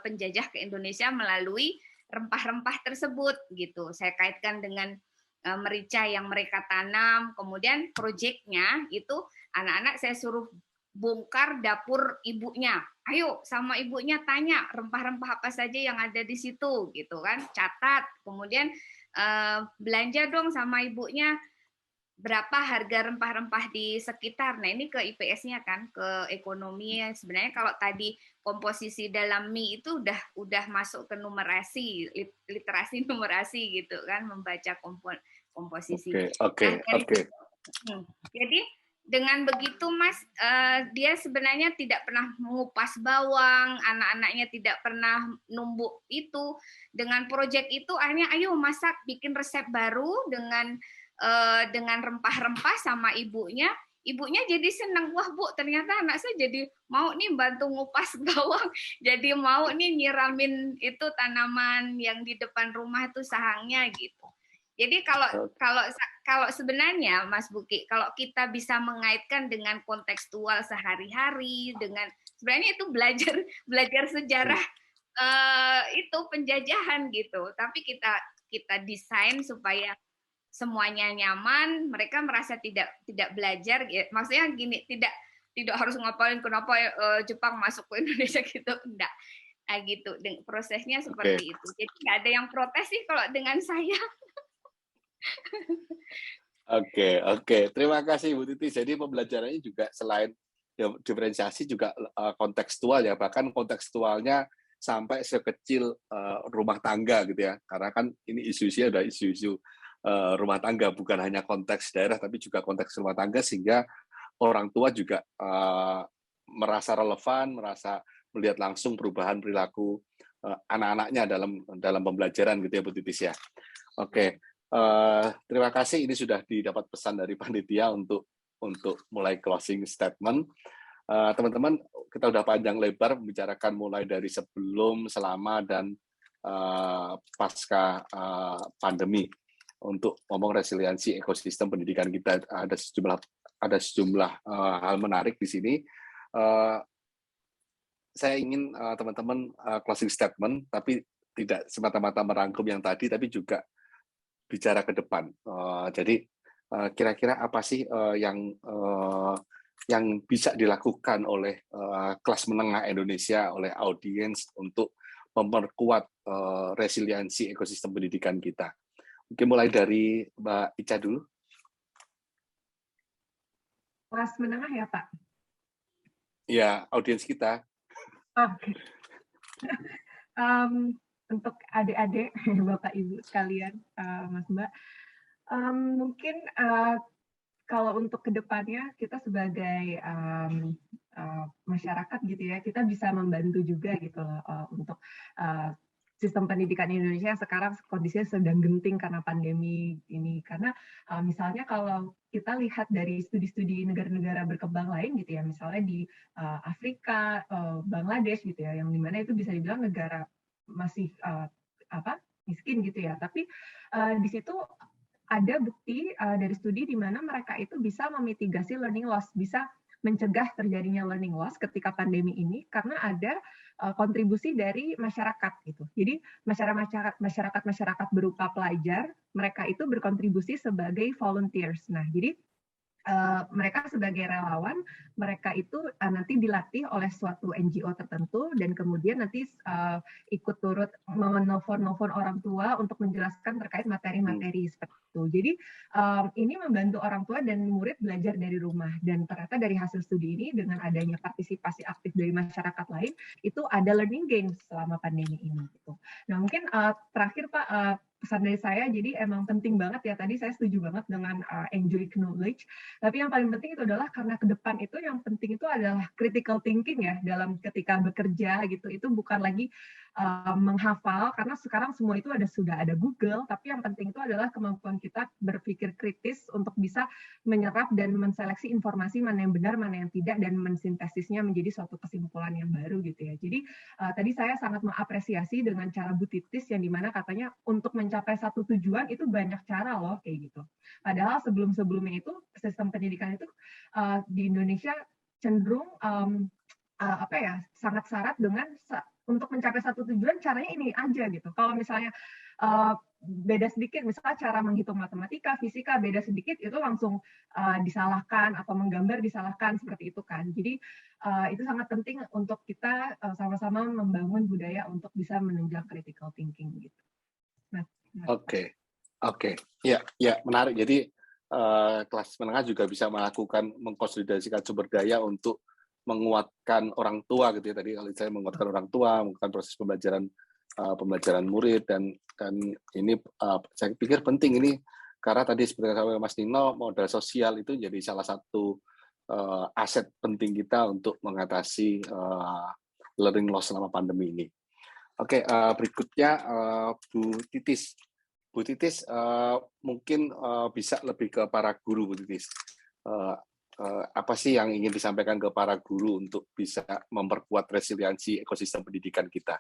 [SPEAKER 4] penjajah ke Indonesia melalui rempah-rempah tersebut gitu. Saya kaitkan dengan merica yang mereka tanam. Kemudian proyeknya itu anak-anak saya suruh bongkar dapur ibunya. Ayo sama ibunya tanya rempah-rempah apa saja yang ada di situ gitu kan. Catat. Kemudian belanja dong sama ibunya berapa harga rempah-rempah di sekitar. Nah, ini ke IPS-nya kan, ke ekonomi. Sebenarnya kalau tadi komposisi dalam mie itu udah masuk ke numerasi, literasi numerasi gitu kan, membaca komposisi.
[SPEAKER 1] Oke.
[SPEAKER 4] Jadi dengan begitu Mas, dia sebenarnya tidak pernah mengupas bawang, anak-anaknya tidak pernah numbuk itu. Dengan proyek itu akhirnya ayo masak, bikin resep baru dengan rempah-rempah sama ibunya jadi senang. Wah Bu, ternyata anak saya jadi mau nih bantu ngupas bawang, jadi mau nih nyiramin itu tanaman yang di depan rumah itu sahangnya gitu. Jadi kalau sebenarnya Mas Buki, kalau kita bisa mengaitkan dengan kontekstual sehari-hari, dengan sebenarnya itu belajar sejarah itu penjajahan gitu. Tapi kita desain supaya semuanya nyaman, mereka merasa tidak belajar, ya. Maksudnya gini, tidak harus ngapain kenapa Jepang masuk ke Indonesia gitu, enggak. Nah, gitu. Prosesnya seperti itu. Jadi nggak ada yang protes sih kalau dengan saya.
[SPEAKER 1] Oke. Terima kasih Bu Titi. Jadi pembelajarannya juga selain diferensiasi juga kontekstual ya, bahkan kontekstualnya sampai sekecil rumah tangga gitu ya. Karena kan ini isu-isunya udah isu-isu rumah tangga, bukan hanya konteks daerah tapi juga konteks rumah tangga, sehingga orang tua juga merasa relevan, merasa melihat langsung perubahan perilaku anak-anaknya dalam pembelajaran gitu ya Bu Titis ya. Oke. Terima kasih, ini sudah didapat pesan dari panitia untuk mulai closing statement. Teman-teman, kita udah panjang lebar membicarakan mulai dari sebelum, selama, dan pasca pandemi. Untuk ngomong resiliensi ekosistem pendidikan kita, ada sejumlah hal menarik di sini. Saya ingin teman-teman closing statement, tapi tidak semata-mata merangkum yang tadi, tapi juga bicara ke depan. Jadi kira-kira apa sih yang bisa dilakukan oleh kelas menengah Indonesia, oleh audiens untuk memperkuat resiliensi ekosistem pendidikan kita? Mungkin mulai dari Mbak Ica dulu.
[SPEAKER 2] Kelas menengah ya Pak?
[SPEAKER 1] Ya, audiens kita.
[SPEAKER 2] Oke. Untuk adik-adik, Bapak Ibu sekalian, Mas Mbak, mungkin kalau untuk kedepannya kita sebagai masyarakat gitu ya, kita bisa membantu juga gitu loh untuk sistem pendidikan Indonesia yang sekarang kondisinya sedang genting karena pandemi ini. Karena misalnya kalau kita lihat dari studi-studi negara-negara berkembang lain gitu ya, misalnya di Afrika, Bangladesh gitu ya, yang dimana itu bisa dibilang negara masih miskin gitu ya, tapi di situ ada bukti dari studi di mana mereka itu bisa memitigasi learning loss, bisa mencegah terjadinya learning loss ketika pandemi ini karena ada kontribusi dari masyarakat gitu. Jadi masyarakat berupa pelajar, mereka itu berkontribusi sebagai volunteers. Nah, jadi mereka sebagai relawan, mereka itu nanti dilatih oleh suatu NGO tertentu dan kemudian nanti ikut turut menelpon orang tua untuk menjelaskan terkait materi-materi seperti itu. Jadi ini membantu orang tua dan murid belajar dari rumah, dan ternyata dari hasil studi ini dengan adanya partisipasi aktif dari masyarakat lain itu ada learning gains selama pandemi ini gitu. Nah, mungkin terakhir Pak, pesan dari saya, jadi emang penting banget ya, tadi saya setuju banget dengan enjoy knowledge, tapi yang paling penting itu adalah karena ke depan itu yang penting itu adalah critical thinking ya, dalam ketika bekerja gitu, itu bukan lagi menghafal, karena sekarang semua itu sudah ada Google, tapi yang penting itu adalah kemampuan kita berpikir kritis untuk bisa menyerap dan menseleksi informasi mana yang benar, mana yang tidak, dan mensintesisnya menjadi suatu kesimpulan yang baru gitu ya. Jadi tadi saya sangat mengapresiasi dengan cara Bu Titis yang dimana katanya untuk mencapai satu tujuan itu banyak cara loh kayak gitu. Padahal sebelum-sebelumnya itu sistem pendidikan itu di Indonesia cenderung sangat syarat dengan untuk mencapai satu tujuan caranya ini aja gitu. Kalau misalnya beda sedikit, misalnya cara menghitung matematika, fisika beda sedikit itu langsung disalahkan atau menggambar disalahkan seperti itu kan. Jadi itu sangat penting untuk kita sama-sama membangun budaya untuk bisa menunjang critical thinking gitu. Nah,
[SPEAKER 1] Oke, ya menarik. Jadi kelas menengah juga bisa mengkonsolidasikan sumber daya untuk menguatkan orang tua gitu ya. Tadi kalau saya menguatkan orang tua, menguatkan proses pembelajaran murid, dan ini saya pikir penting ini karena tadi seperti yang Mas Nino, modal sosial itu jadi salah satu aset penting kita untuk mengatasi learning loss selama pandemi ini. Oke, berikutnya Bu Titis. Bu Titis mungkin bisa lebih ke para guru, Bu Titis. Apa sih yang ingin disampaikan ke para guru untuk bisa memperkuat resiliensi ekosistem pendidikan kita?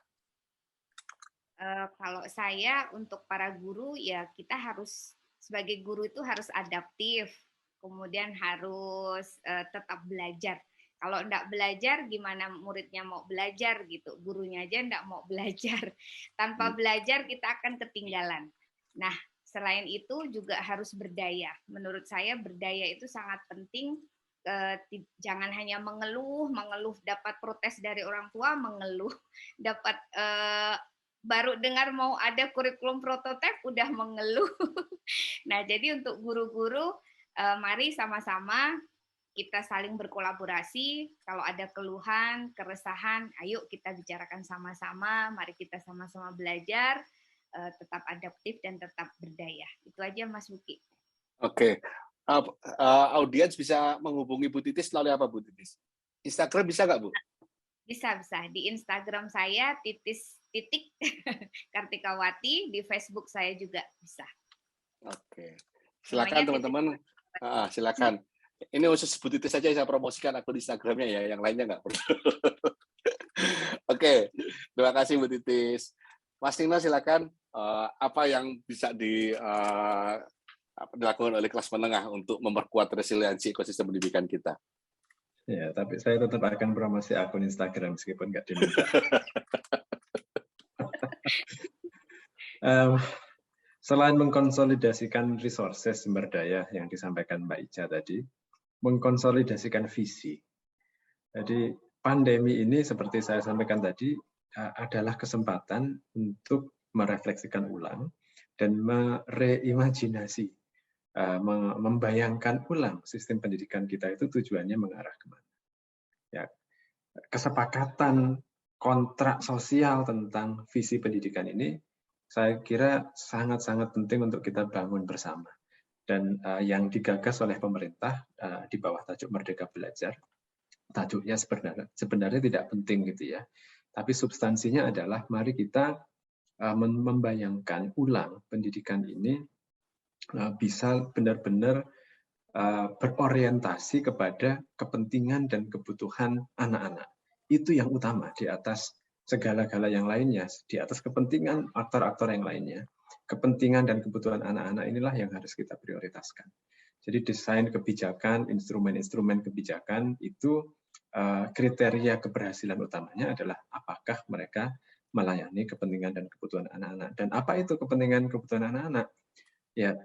[SPEAKER 4] Kalau saya untuk para guru ya kita harus sebagai guru itu harus adaptif, kemudian harus tetap belajar. Kalau enggak belajar, gimana muridnya mau belajar gitu? Gurunya aja enggak mau belajar. Tanpa belajar kita akan ketinggalan. Nah, selain itu juga harus berdaya. Menurut saya berdaya itu sangat penting. Jangan hanya mengeluh dapat protes dari orang tua, mengeluh dapat baru dengar mau ada kurikulum prototipe udah mengeluh. Nah, jadi untuk guru-guru mari sama-sama kita saling berkolaborasi. Kalau ada keluhan, keresahan, ayo kita bicarakan sama-sama. Mari kita sama-sama belajar, tetap adaptif dan tetap berdaya. Itu aja, Mas Buki.
[SPEAKER 1] Oke. Audiens bisa menghubungi Bu Titis melalui apa, Bu Titis? Instagram bisa nggak, Bu?
[SPEAKER 4] Bisa. Di Instagram saya _Kartikawati, di Facebook saya juga bisa. Oke.
[SPEAKER 1] Silakan teman-teman. Silakan. Ini khusus Bu Titis saja saya promosikan akun Instagramnya ya, yang lainnya nggak perlu. Oke, terima kasih Bu Titis. Mas Nino silakan, apa yang bisa dilakukan oleh kelas menengah untuk memperkuat resiliensi ekosistem pendidikan kita?
[SPEAKER 3] Ya, tapi saya tetap akan promosi akun Instagram meskipun nggak diminta. Selain mengkonsolidasikan resources sumber daya yang disampaikan Mbak Ica tadi, mengkonsolidasikan visi. Jadi pandemi ini seperti saya sampaikan tadi adalah kesempatan untuk merefleksikan ulang dan mereimajinasi, membayangkan ulang sistem pendidikan kita itu tujuannya mengarah kemana. Ya, kesepakatan kontrak sosial tentang visi pendidikan ini saya kira sangat-sangat penting untuk kita bangun bersama. dan yang digagas oleh pemerintah di bawah tajuk Merdeka Belajar. Tajuknya sebenarnya tidak penting gitu ya, tapi substansinya adalah mari kita membayangkan ulang pendidikan ini bisa benar-benar berorientasi kepada kepentingan dan kebutuhan anak-anak. Itu yang utama di atas segala-gala yang lainnya, di atas kepentingan aktor-aktor yang lainnya. Kepentingan dan kebutuhan anak-anak inilah yang harus kita prioritaskan. Jadi desain kebijakan, instrumen-instrumen kebijakan itu kriteria keberhasilan utamanya adalah apakah mereka melayani kepentingan dan kebutuhan anak-anak. Dan apa itu kepentingan kebutuhan anak-anak? Ya,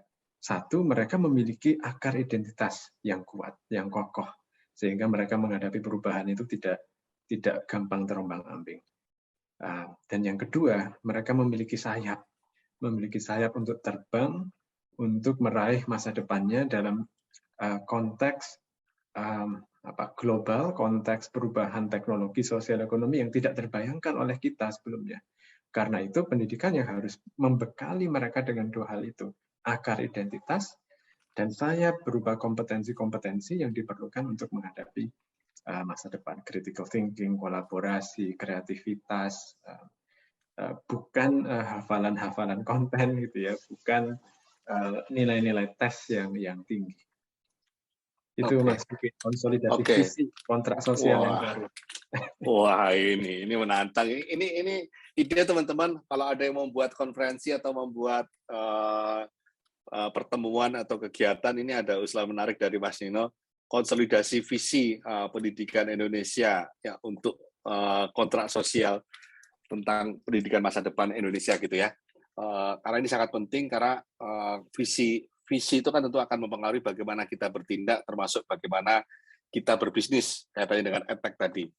[SPEAKER 3] satu, mereka memiliki akar identitas yang kuat, yang kokoh, sehingga mereka menghadapi perubahan itu tidak gampang terombang-ambing. Dan yang kedua, mereka memiliki sayap untuk terbang, untuk meraih masa depannya dalam konteks global, konteks perubahan teknologi sosial ekonomi yang tidak terbayangkan oleh kita sebelumnya. Karena itu pendidikan yang harus membekali mereka dengan dua hal itu, akar identitas dan sayap berupa kompetensi-kompetensi yang diperlukan untuk menghadapi masa depan, critical thinking, kolaborasi, kreativitas, bukan hafalan-hafalan konten gitu ya, bukan nilai-nilai tes yang tinggi. Itu Mas Bukit, konsolidasi visi kontrak sosial yang baru.
[SPEAKER 1] Wah, ini menantang. Ini ide teman-teman, kalau ada yang membuat konferensi atau membuat pertemuan atau kegiatan, ini ada usulan menarik dari Mas Nino, konsolidasi visi pendidikan Indonesia ya untuk kontrak sosial tentang pendidikan masa depan Indonesia gitu ya. Karena ini sangat penting karena visi itu kan tentu akan mempengaruhi bagaimana kita bertindak, termasuk bagaimana kita berbisnis kaitannya dengan EdTech tadi.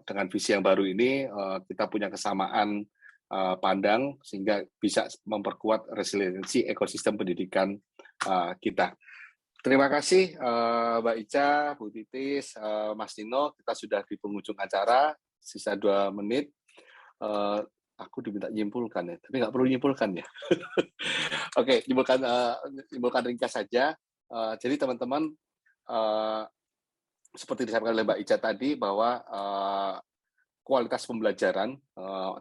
[SPEAKER 1] Dengan visi yang baru ini kita punya kesamaan pandang sehingga bisa memperkuat resiliensi ekosistem pendidikan kita. Terima kasih Mbak Ica, Bu Titis, Mas Nino. Kita sudah di penghujung acara, sisa 2 menit. Aku diminta nyimpulkan ya, tapi nggak perlu nyimpulkan ya. Oke, nyimpulkan ringkas saja. Jadi teman-teman, seperti disampaikan oleh Mbak Ica tadi bahwa kualitas pembelajaran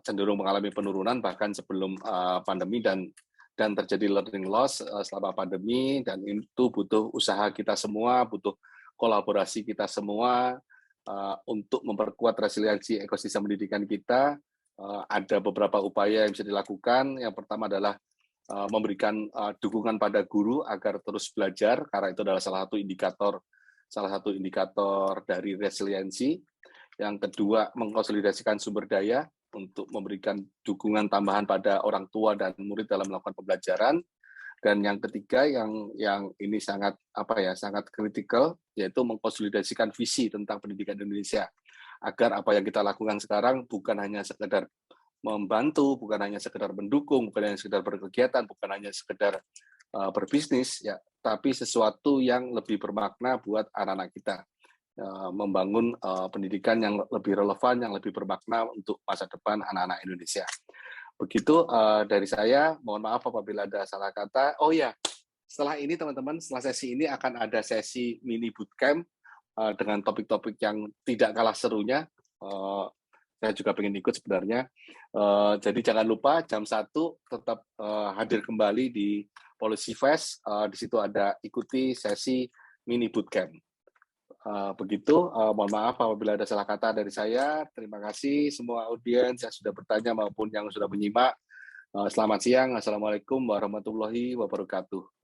[SPEAKER 1] cenderung mengalami penurunan bahkan sebelum pandemi dan terjadi learning loss selama pandemi, dan itu butuh usaha kita semua, butuh kolaborasi kita semua untuk memperkuat resiliensi ekosistem pendidikan kita. Ada beberapa upaya yang bisa dilakukan. Yang pertama adalah memberikan dukungan pada guru agar terus belajar, karena itu adalah salah satu indikator dari resiliensi. Yang kedua, mengkonsolidasikan sumber daya untuk memberikan dukungan tambahan pada orang tua dan murid dalam melakukan pembelajaran. Dan yang ketiga yang ini sangat kritikal, yaitu mengkonsolidasikan visi tentang pendidikan Indonesia, agar apa yang kita lakukan sekarang bukan hanya sekedar membantu, bukan hanya sekedar mendukung, bukan hanya sekedar berkegiatan, bukan hanya sekedar berbisnis ya, tapi sesuatu yang lebih bermakna buat anak-anak kita. Membangun pendidikan yang lebih relevan, yang lebih bermakna untuk masa depan anak-anak Indonesia. Begitu dari saya, mohon maaf apabila ada salah kata. Oh ya, setelah ini teman-teman, setelah sesi ini akan ada sesi mini bootcamp dengan topik-topik yang tidak kalah serunya. Saya juga pengen ikut sebenarnya. Jadi jangan lupa jam 1 tetap hadir kembali di Policy Fest. Di situ ada ikuti sesi mini bootcamp. Begitu, mohon maaf apabila ada salah kata dari saya. Terima kasih semua audiens yang sudah bertanya maupun yang sudah menyimak. Selamat siang, Assalamualaikum warahmatullahi wabarakatuh.